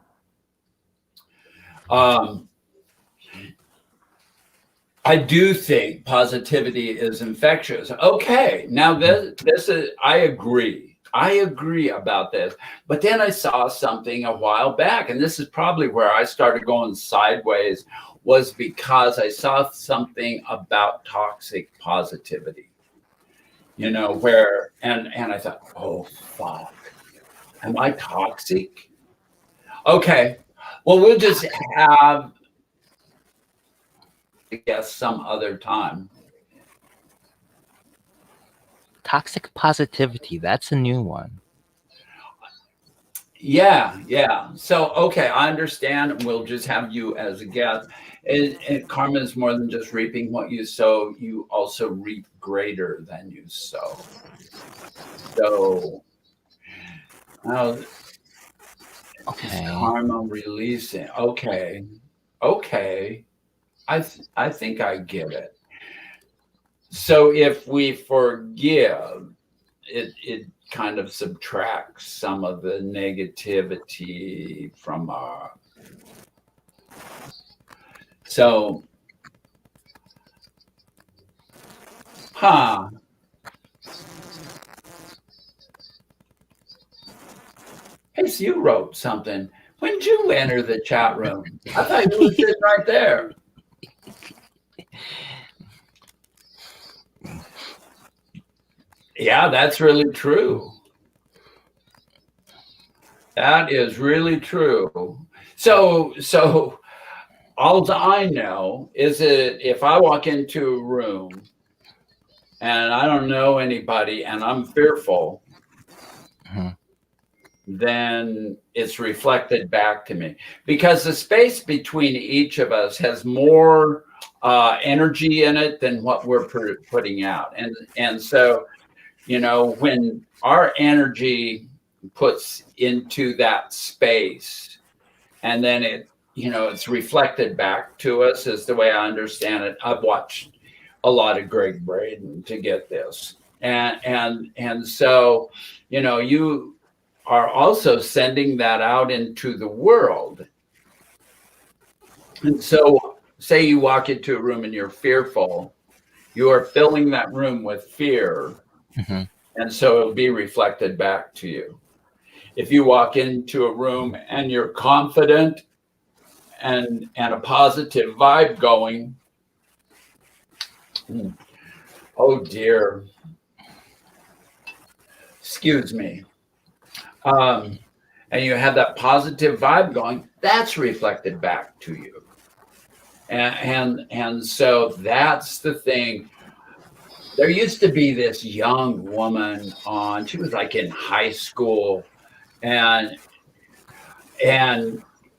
I do think positivity is infectious. Okay, now this is, I agree about this. But then I saw something a while back, and this is probably where I started going sideways, was because I saw something about toxic positivity. Where and I thought, oh fuck, am I toxic? Okay, well, we'll just have, I guess, some other time. Toxic positivity. That's a new one. Yeah. So, okay, I understand. We'll just have you as a guest. And karma is more than just reaping what you sow. You also reap greater than you sow. So, now is Okay. karma releasing? Okay. I think I get it. So if we forgive, it kind of subtracts some of the negativity from our. So, huh? Hey, so you wrote something. When did you enter the chat room? I thought you were sitting right there. Yeah, that's really true. That is really true. So all I know is that if I walk into a room and I don't know anybody and I'm fearful, then it's reflected back to me, because the space between each of us has more energy in it than what we're putting out. And so, when our energy puts into that space, and then it's reflected back to us, is the way I understand it. I've watched a lot of Greg Braden to get this. And so, you are also sending that out into the world. And so, say you walk into a room and you're fearful, you are filling that room with fear. And so it'll be reflected back to you. If you walk into a room and you're confident and a positive vibe going, oh dear, excuse me. And you have that positive vibe going, that's reflected back to you. And so that's the thing. There used to be this young woman she was like in high school, and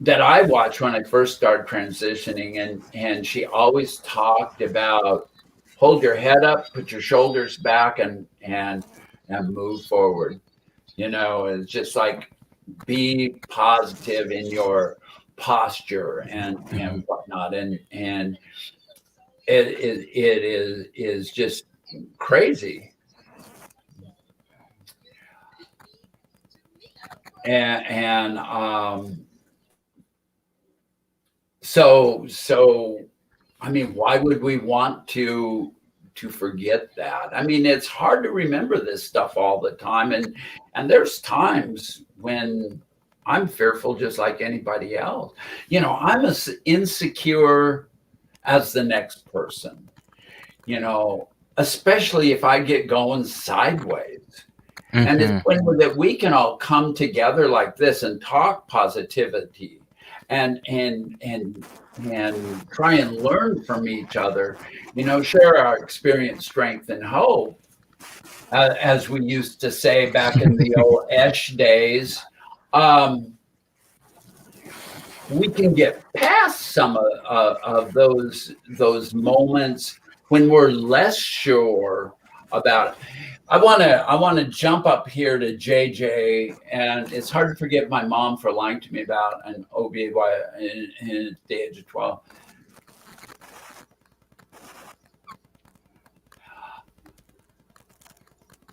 that I watched when I first started transitioning, and she always talked about hold your head up, put your shoulders back, and move forward. It's just like be positive in your posture and whatnot, and it is just crazy. And so I mean, why would we want to forget that? I mean, it's hard to remember this stuff all the time, and there's times when I'm fearful just like anybody else. I'm as insecure as the next person, especially if I get going sideways. And it's when that we can all come together like this and talk positivity and try and learn from each other, share our experience, strength, and hope, as we used to say back in the old Esh days. We can get past some of those moments when we're less sure about it. I want to jump up here to JJ, and it's hard to forget my mom for lying to me about an OBY at the age of 12.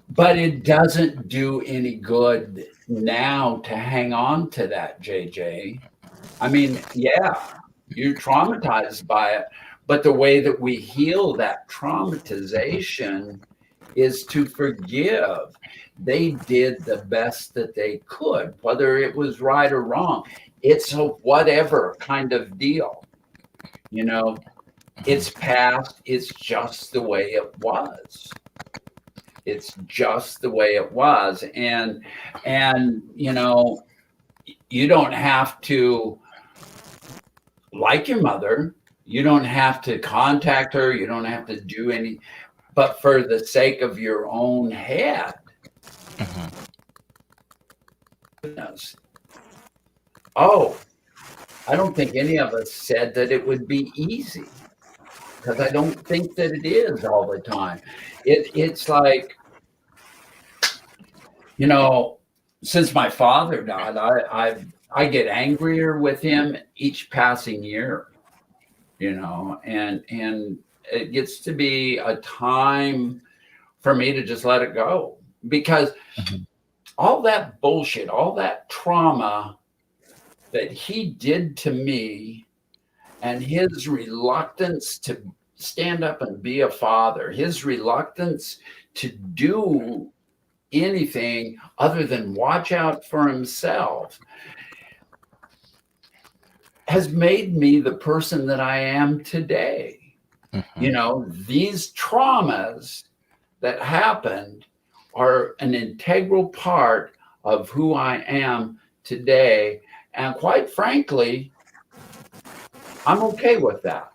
But it doesn't do any good now to hang on to that, JJ. I mean, yeah, you're traumatized by it, but the way that we heal that traumatization is to forgive. They did the best that they could, whether it was right or wrong. It's a whatever kind of deal. It's past. It's just the way it was. It's just the way it was. And you don't have to like your mother. You don't have to contact her. You don't have to do any. but for the sake of your own head. Goodness. Oh, I don't think any of us said that it would be easy, because I don't think that it is all the time. It's like, since my father died, I get angrier with him each passing year, and it gets to be a time for me to just let it go, because all that bullshit, all that trauma that he did to me, and his reluctance to stand up and be a father, his reluctance to do anything other than watch out for himself, has made me the person that I am today. These traumas that happened are an integral part of who I am today. And quite frankly, I'm okay with that,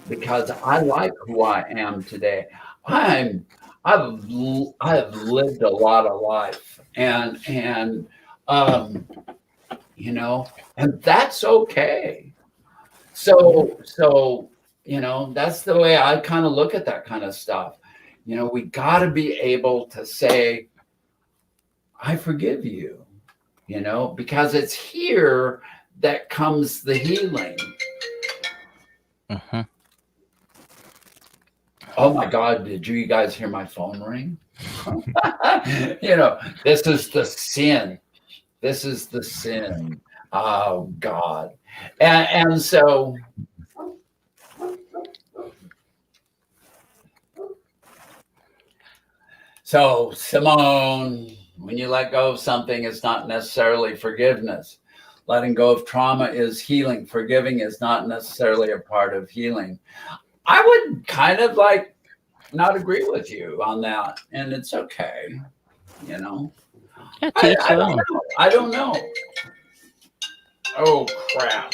because I like who I am today. I've lived a lot of life, and that's okay. So that's the way I kind of look at that kind of stuff. We got to be able to say, I forgive you, because it's here that comes the healing. Oh my God, did you guys hear my phone ring? This is the sin. This is the sin. Oh God. And so Simone, when you let go of something, it's not necessarily forgiveness. Letting go of trauma is healing. Forgiving is not necessarily a part of healing. I would kind of not agree with you on that, and it's okay. I don't know. Oh crap.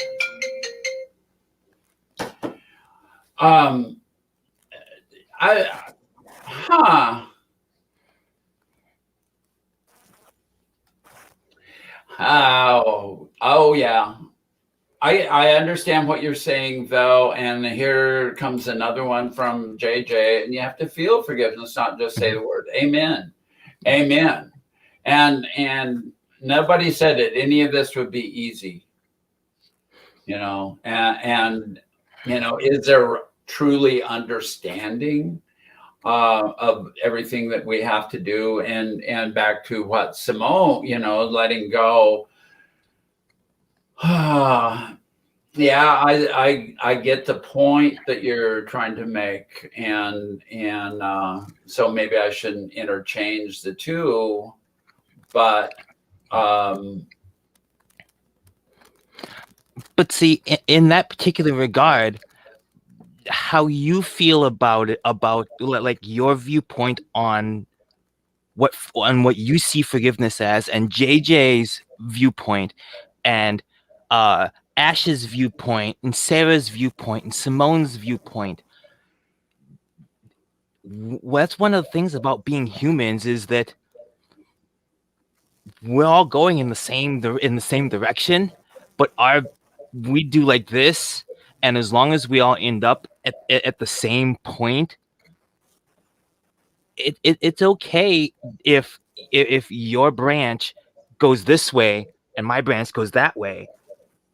Oh yeah. I understand what you're saying, though, and here comes another one from JJ. And you have to feel forgiveness, not just say the word amen, amen. And nobody said that any of this would be easy, and is there truly understanding of everything that we have to do, and back to what Simone, letting go. Yeah, I get the point that you're trying to make, and so maybe I shouldn't interchange the two, but see, in that particular regard, how you feel about it, about like your viewpoint on what you see forgiveness as, and JJ's viewpoint, and Ash's viewpoint, and Sarah's viewpoint, and Simone's viewpoint. That's one of the things about being humans, is that we're all going in the same direction, but we do like this, and as long as we all end up at the same point, it's okay if your branch goes this way and my branch goes that way.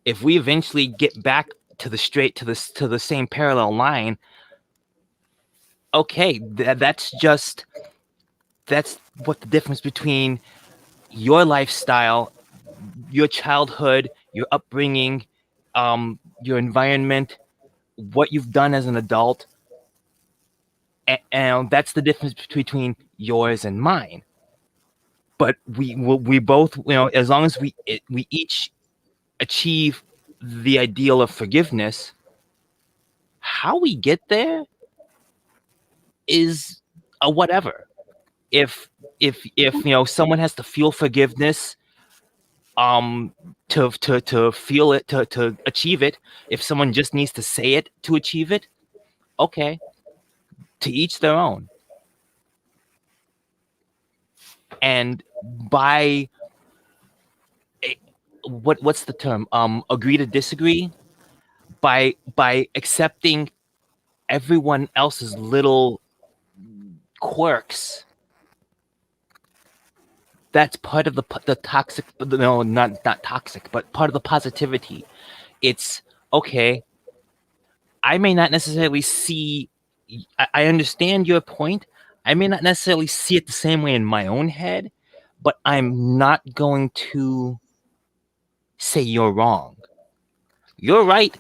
If we eventually get back to the same parallel line, okay, that's what the difference between your lifestyle, your childhood, your upbringing, your environment, what you've done as an adult, and that's the difference between yours and mine. But we both, as long as we each achieve the ideal of forgiveness, how we get there is a whatever. If someone has to feel forgiveness to feel it, to achieve it, if someone just needs to say it to achieve it, okay, to each their own. And by what's the term? Agree to disagree. By accepting everyone else's little quirks, that's part of the toxic. No, not toxic, but part of the positivity. It's okay. I may not necessarily see. I understand your point. I may not necessarily see it the same way in my own head, but I'm not going to say you're wrong. You're right,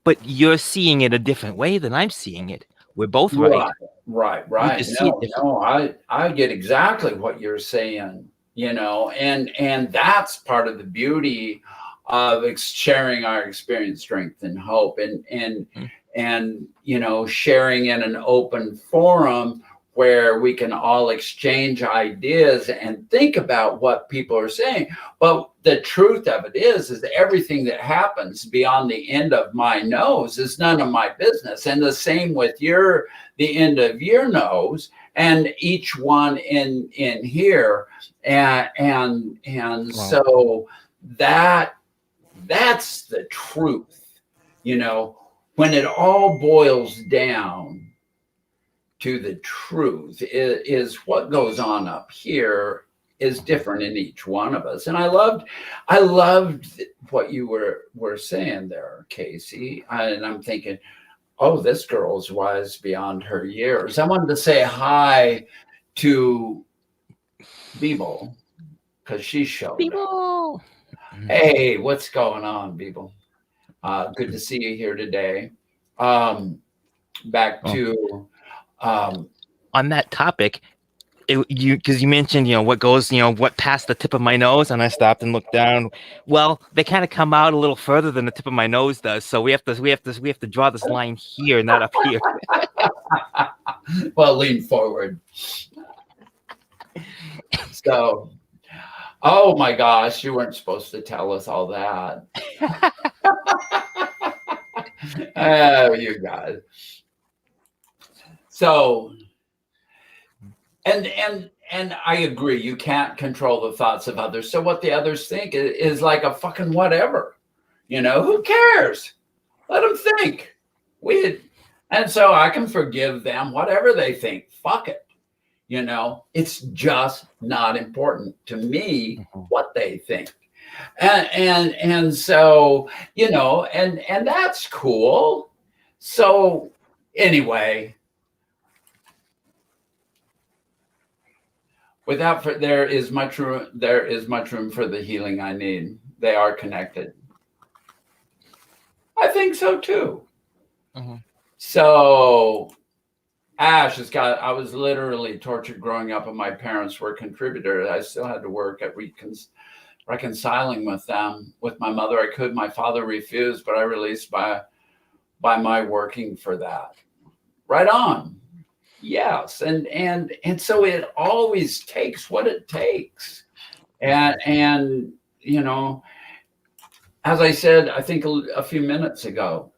but you're seeing it a different way than I'm seeing it. We're both right. Right. We just see it different. No, I get exactly what you're saying, and that's part of the beauty of sharing our experience, strength, and hope, and sharing in an open forum where we can all exchange ideas and think about what people are saying. But the truth of it is everything that happens beyond the end of my nose is none of my business. And the same with the end of your nose and each one in here. And wow. So that's the truth, when it all boils down to the truth is what goes on up here is different in each one of us. And I loved what you were saying there, Casey. And I'm thinking, oh, this girl's wise beyond her years. I wanted to say hi to Beeble because she showed Beeble. up. Hey, what's going on, Beeble? Good to see you here today. Back to on that topic, because you mentioned what goes what past the tip of my nose, and I stopped and looked down. Well, they kind of come out a little further than the tip of my nose does, so we have to draw this line here, not up here. Well, lean forward. So, oh my gosh, you weren't supposed to tell us all that. Oh, you guys. So, and I agree, you can't control the thoughts of others. So what the others think is like a fucking whatever. Who cares? Let them think. And so I can forgive them, whatever they think. Fuck it. It's just not important to me what they think. And so, and that's cool. So anyway, there is much room for the healing I need. They are connected. I think so too. Mm-hmm. So Ash I was literally tortured growing up, and my parents were contributors. I still had to work at reconciling with them. With my mother, I could. My father refused, but I released by my working for that. Right on. Yes. And so it always takes what it takes. And as I said, I think a few minutes ago,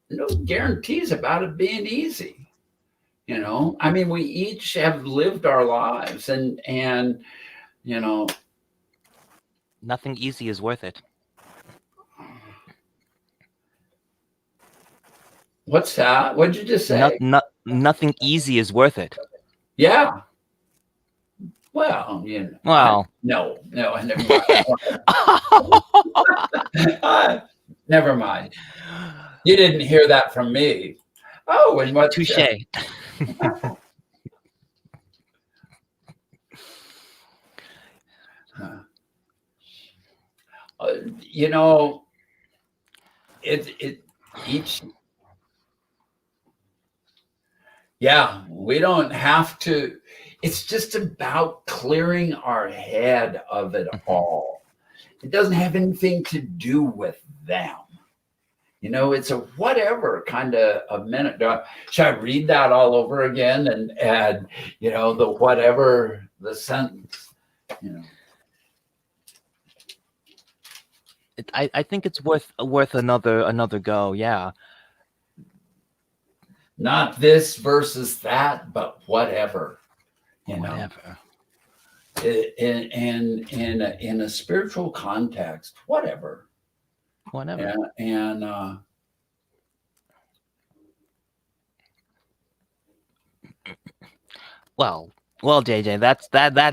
no guarantees about it being easy. I mean, we each have lived our lives and nothing easy is worth it. What's that? What did you just say? Nothing easy is worth it. Yeah. Well, Well, no, never mind. Never mind. You didn't hear that from me. Oh, and what? Touche. Yeah, we don't have to. It's just about clearing our head of it all. It doesn't have anything to do with them. It's a whatever kind of a minute. Should I read that all over again and add, the whatever, the sentence, I think it's worth another go. Yeah. Not this versus that, but whatever, you know. Whatever. In a spiritual context, whatever. Whatever. And well, JJ,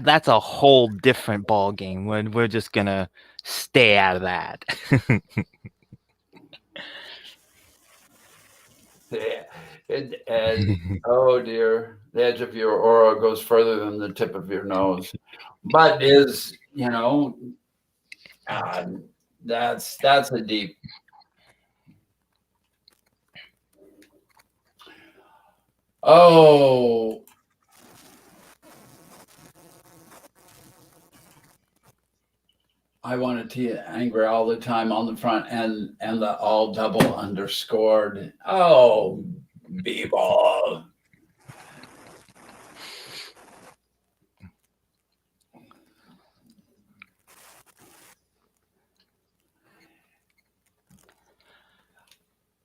that's a whole different ball game. We're just gonna stay out of that. and oh dear, the edge of your aura goes further than the tip of your nose, but is, you know, that's a deep. Oh, I wanted to angry all the time on the front and the all double underscored. Oh, b-ball.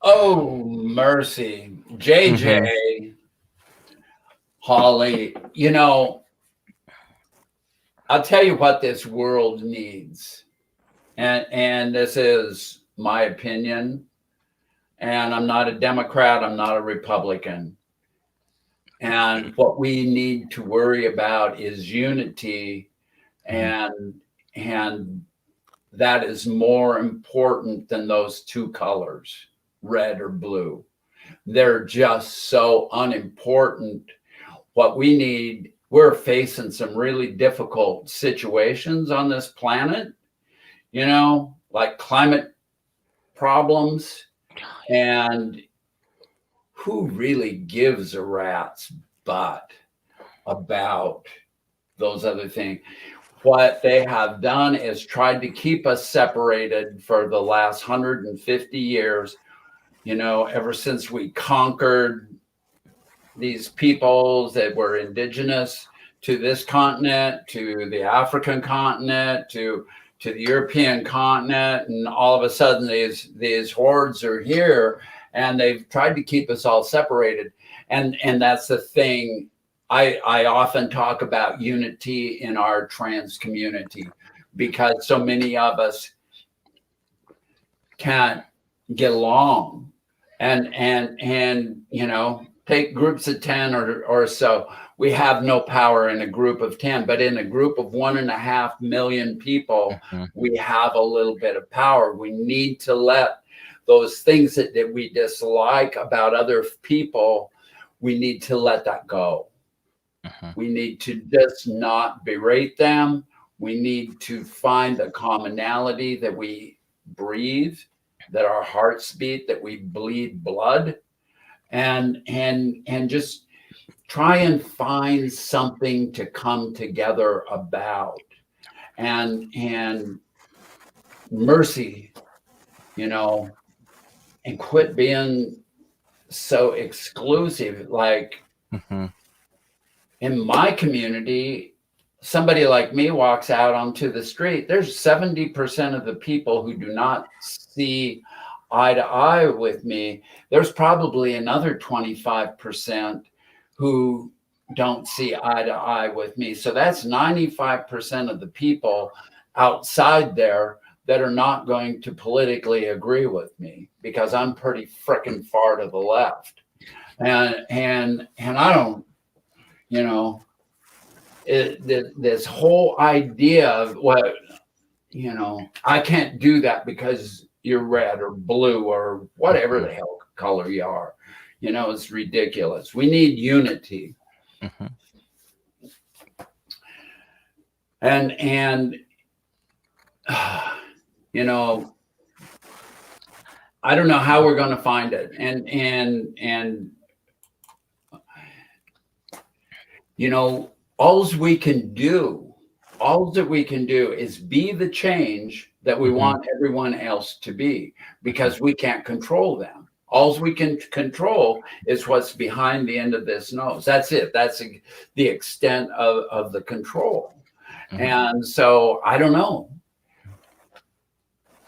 Oh, mercy. JJ, Holly, you know, I'll tell you what this world needs. And this is my opinion. And I'm not a Democrat, I'm not a Republican. And what we need to worry about is unity, and that is more important than those two colors, red or blue. They're just so unimportant. What we need, we're facing some really difficult situations on this planet, you know, like climate problems. And who really gives a rat's butt about those other things? What they have done is tried to keep us separated for the last 150 years, you know, ever since we conquered these peoples that were indigenous to this continent, to the African continent, to the European continent, and all of a sudden these hordes are here, and they've tried to keep us all separated. And that's the thing. I often talk about unity in our trans community, because so many of us can't get along, and you know, take groups of 10 or so. We have no power in a group of 10, but in a group of 1.5 million people, we have a little bit of power. We need to let those things that we dislike about other people, we need to let that go. We need to just not berate them. We need to find a commonality that we breathe, that our hearts beat, that we bleed blood, and just try and find something to come together about, and mercy, you know, and quit being so exclusive. Like in my community, somebody like me walks out onto the street, there's 70% of the people who do not see eye to eye with me. There's probably another 25% who don't see eye to eye with me. So that's 95% of the people outside there that are not going to politically agree with me, because I'm pretty freaking far to the left. And I don't, you know, this whole idea of what, you know, I can't do that because you're red or blue or whatever the hell color you are. You know, it's ridiculous. We need unity. And you know, I don't know how we're going to find it. And you know, all that we can do is be the change that we want everyone else to be, because we can't control them. All we can control is what's behind the end of this nose. That's it. That's the extent of the control. And so I don't know.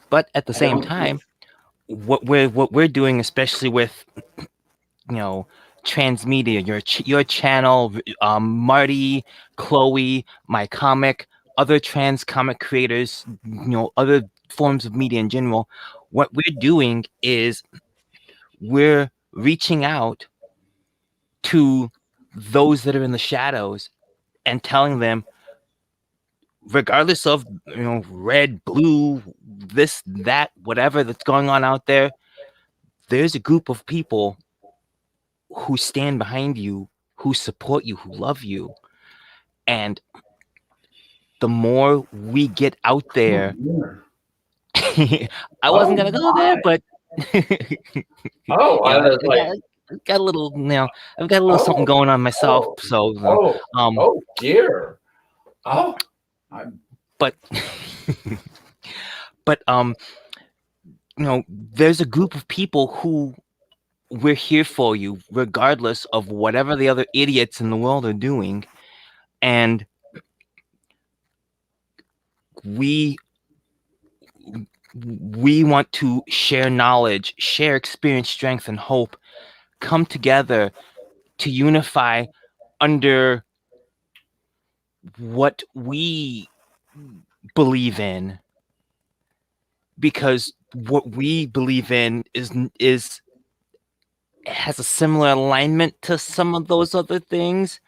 But at the same time, what we're doing, especially with transmedia, your channel, Marty, Chloe, my comic, other trans comic creators, other forms of media in general. What we're doing is we're reaching out to those that are in the shadows and telling them, regardless of red, blue, this, that, whatever that's going on out there, there's a group of people who stand behind you, who support you, who love you. And the more we get out there, I wasn't gonna go there, but I was like, I've got a little I've got a little something going on myself. Dear. But but there's a group of people who we're here for you, regardless of whatever the other idiots in the world are doing. And we want to share knowledge, share experience, strength, and hope, come together to unify under what we believe in, because what we believe in is has a similar alignment to some of those other things,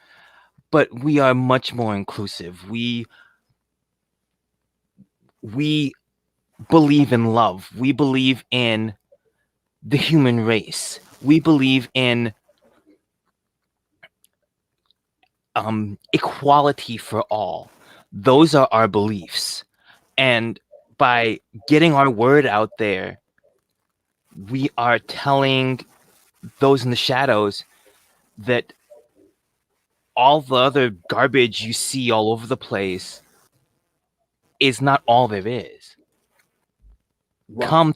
but we are much more inclusive. We believe in love. We believe in the human race. We believe in equality for all. Those are our beliefs. And by getting our word out there, we are telling those in the shadows that all the other garbage you see all over the place is not all there is. Right. Come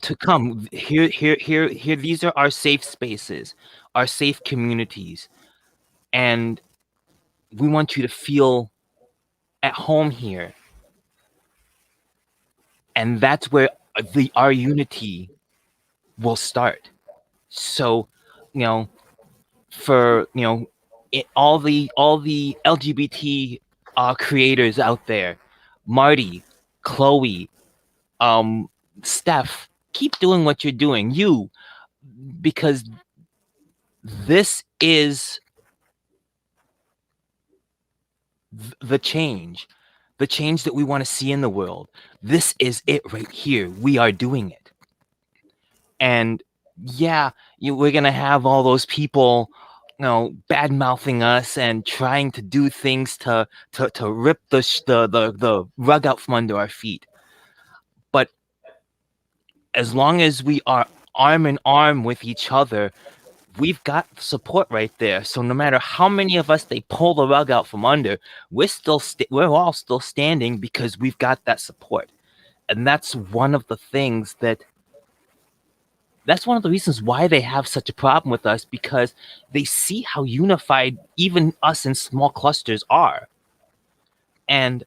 here. These are our safe spaces, our safe communities, and we want you to feel at home here. And that's where our unity will start. So, for all the LGBT creators out there, Marty, Chloe, Steph, keep doing what you're doing. Because this is the change that we want to see in the world. This is it right here. We are doing it. And yeah, we're gonna have all those people, bad mouthing us and trying to do things to rip the rug out from under our feet. But as long as we are arm in arm with each other, we've got support right there. So no matter how many of us they pull the rug out from under, we're all still standing because we've got that support. And that's one of the things that's one of the reasons why they have such a problem with us, because they see how unified even us in small clusters are. And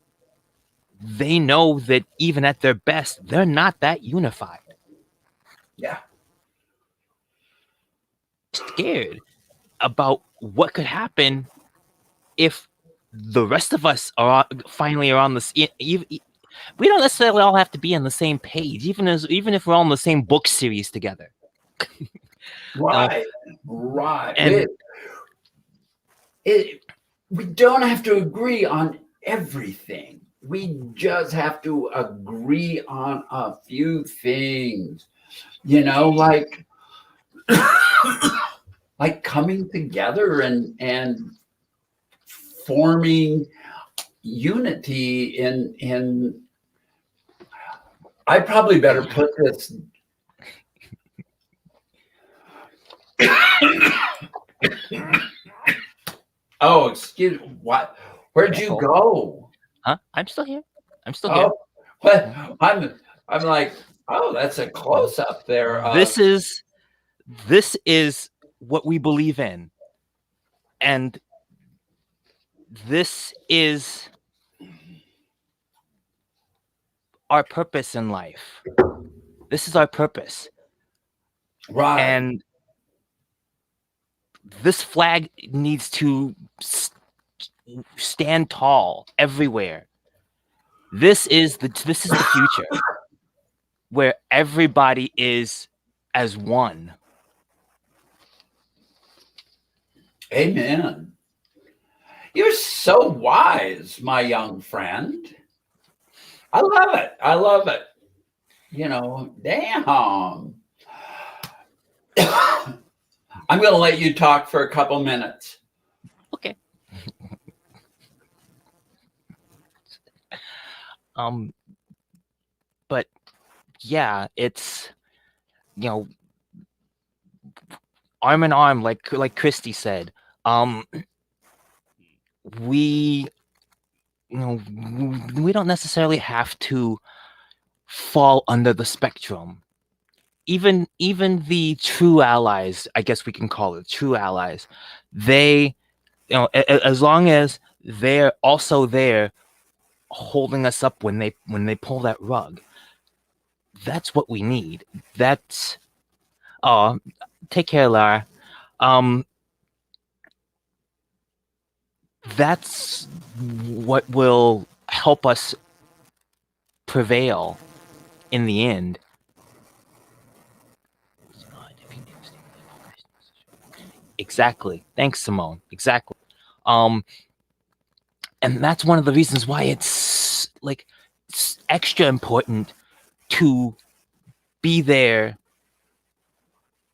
they know that even at their best, they're not that unified. Yeah. Scared about what could happen if the rest of us are finally on this. We don't necessarily all have to be on the same page, even if we're all in the same book series together. Right. And we don't have to agree on everything. We just have to agree on a few things, like like coming together and forming unity in I probably better put this oh, excuse me. What? Where'd you go? Huh? I'm still here. Here. Well, I'm like, oh, that's a close up there. This is what we believe in. And this is our purpose in life. This is our purpose. Right. And this flag needs to stand tall everywhere. This is the future where everybody is as one. Amen. You're so wise, my young friend. I love it. I love it. Damn. I'm going to let you talk for a couple minutes. Okay. But yeah, it's, arm in arm, like Christy said. We we don't necessarily have to fall under the spectrum. Even the true allies, I guess we can call it true allies, they, as long as they're also there holding us up when they pull that rug, that's what we need. That's take care, Lara. That's what will help us prevail in the end. Exactly. Thanks, Simone. Exactly. And that's one of the reasons why it's extra important to be there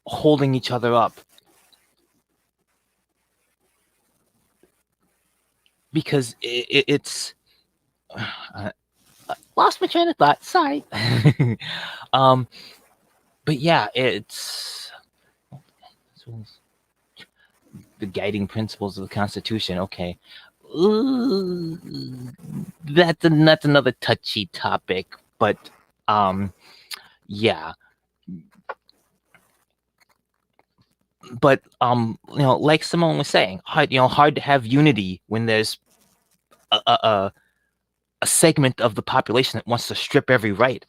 holding each other up. Because it's lost my train of thought. Sorry. But yeah, it's the guiding principles of the Constitution. Okay. That's another touchy topic, but yeah. But like Simone was saying, hard to have unity when there's a segment of the population that wants to strip every right.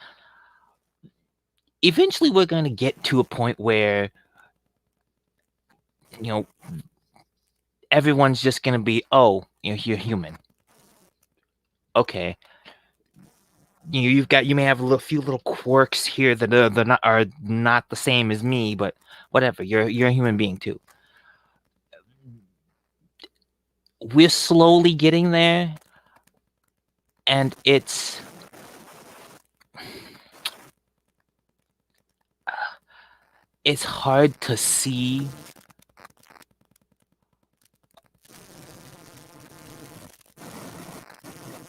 Eventually, we're going to get to a point where everyone's just going to be, oh, you're human. Okay. You may have a few little quirks here that are not the same as me, but whatever. You're a human being too. We're slowly getting there, and it's hard to see.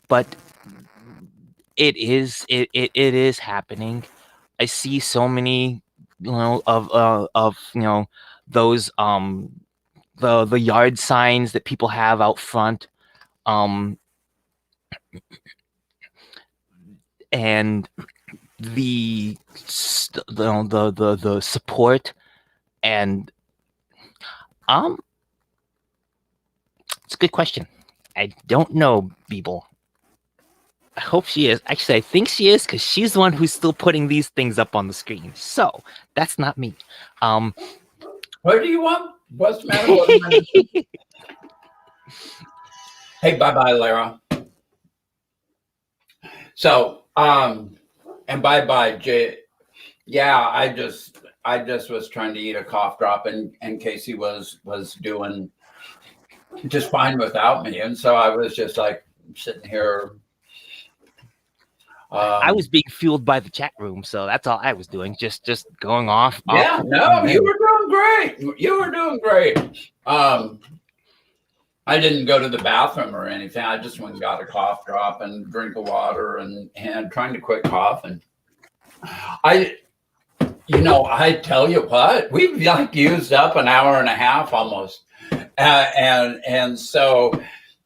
But it is happening. I see so many of those the yard signs that people have out front, and the support, and it's a good question. I don't know, Beeble. I hope she is. Actually, I think she is, because she's the one who's still putting these things up on the screen. So that's not me. What do you want? What's the matter? Hey, bye-bye, Lara. So, and bye-bye, Jay. Yeah, I just was trying to eat a cough drop, and Casey was doing just fine without me, and so I was just like sitting here. I was being fueled by the chat room, so that's all I was doing. Just going off. Yeah, no, you were doing great. You were doing great. I didn't go to the bathroom or anything. I just went and got a cough drop and drink of water and trying to quit coughing. I tell you what, we've used up an hour and a half almost, and so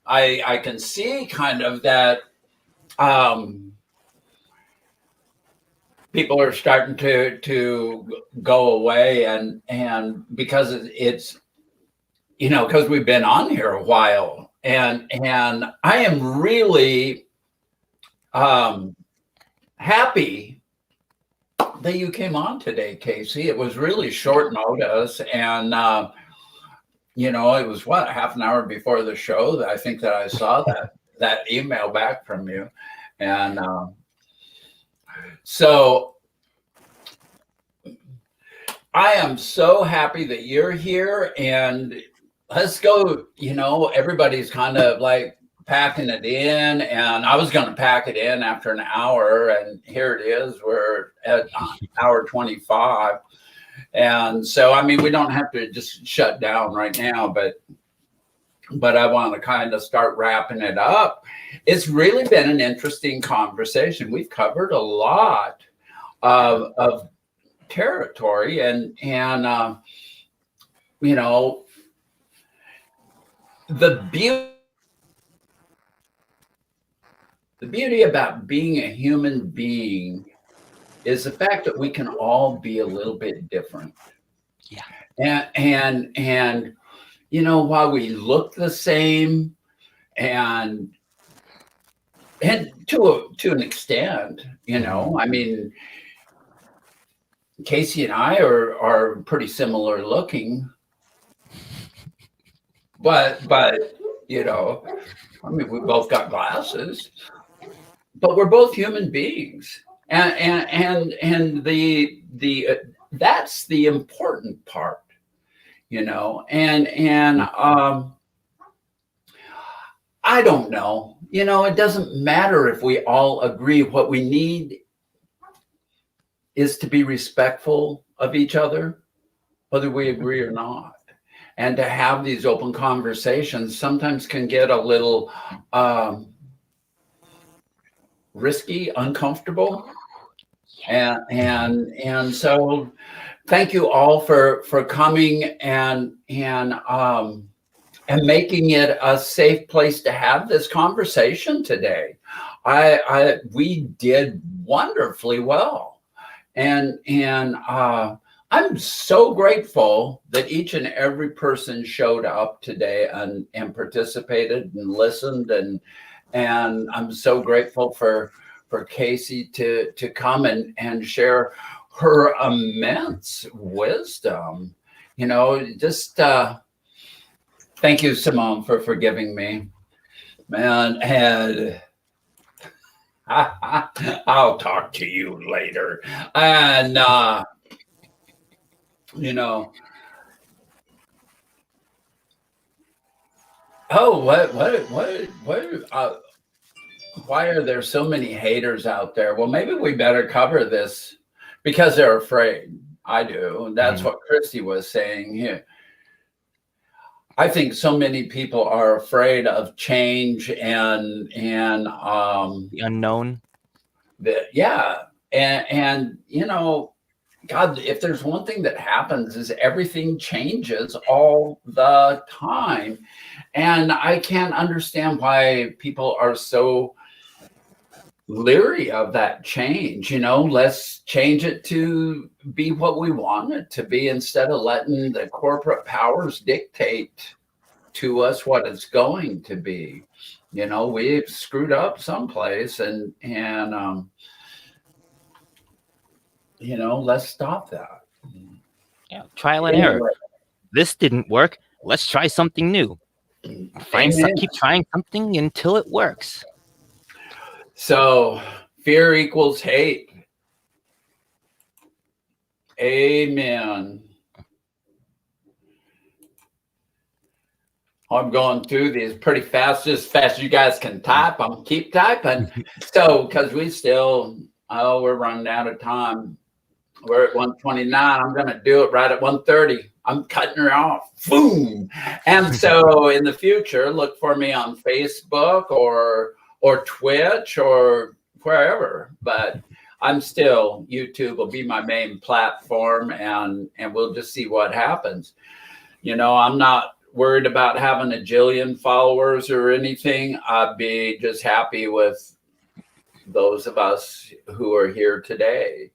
I can see kind of that. People are starting to go away, and because it's because we've been on here a while, and I am really happy that you came on today, Casey. It was really short notice, and it was what, half an hour before the show that I think that I saw that email back from you. And so I am so happy that you're here, and let's go. Everybody's kind of like packing it in, and I was going to pack it in after an hour, and here it is. We're at hour 25. And so, I mean, we don't have to just shut down right now, but I want to kind of start wrapping it up. It's really been an interesting conversation. We've covered a lot of territory, and the beauty about being a human being is the fact that we can all be a little bit different. Yeah. And while we look the same, and to an extent, I mean, Casey and I are pretty similar looking, but I mean, we both got glasses, but we're both human beings, and the that's the important part, and I don't know, it doesn't matter if we all agree. What we need is to be respectful of each other, whether we agree or not. And to have these open conversations sometimes can get a little risky, uncomfortable. And so thank you all for coming and making it a safe place to have this conversation today. We did wonderfully well. And I'm so grateful that each and every person showed up today and participated and listened, and I'm so grateful for Casey to come and share her immense wisdom. Just thank you, Simone, for forgiving me, man. And I'll talk to you later. And oh, what why are there so many haters out there? Well, maybe we better cover this because they're afraid. I do. And that's what Christy was saying here. I think so many people are afraid of change and the unknown. Yeah. And God, if there's one thing that happens is everything changes all the time. And I can't understand why people are so leery of that change. Let's change it to be what we want it to be, instead of letting the corporate powers dictate to us what it's going to be. We've screwed up someplace, and let's stop that. Yeah, trial and error. This didn't work. Let's try something new. Keep trying something until it works. So fear equals hate. Amen. I'm going through these pretty fast, just as fast as you guys can type. I'm keep typing. So, because we're running out of time. We're at 129. I'm going to do it right at 130. I'm cutting her off. Boom. And so in the future, look for me on Facebook or Twitch or wherever. But I'm still, YouTube will be my main platform, and we'll just see what happens. I'm not worried about having a jillion followers or anything. I'd be just happy with those of us who are here today.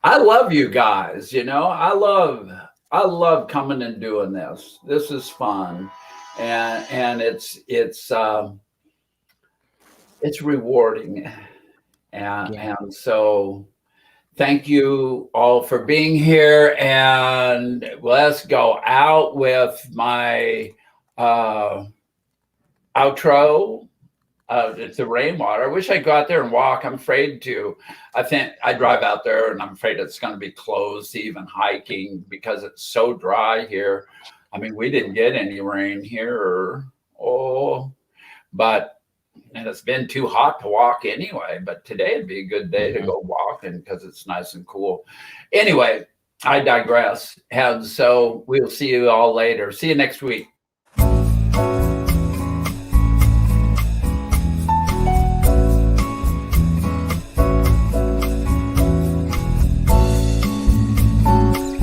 I love you guys. I love coming and doing this. This is fun, and it's rewarding, and so thank you all for being here, and let's go out with my outro. It's the rainwater. I wish I'd go out there and walk. I'm afraid to. I think I drive out there and I'm afraid it's going to be closed to even hiking because it's so dry here. I mean, we didn't get any rain here, but and it's been too hot to walk anyway. But today would be a good day to go walking because it's nice and cool. Anyway, I digress. And so we'll see you all later. See you next week.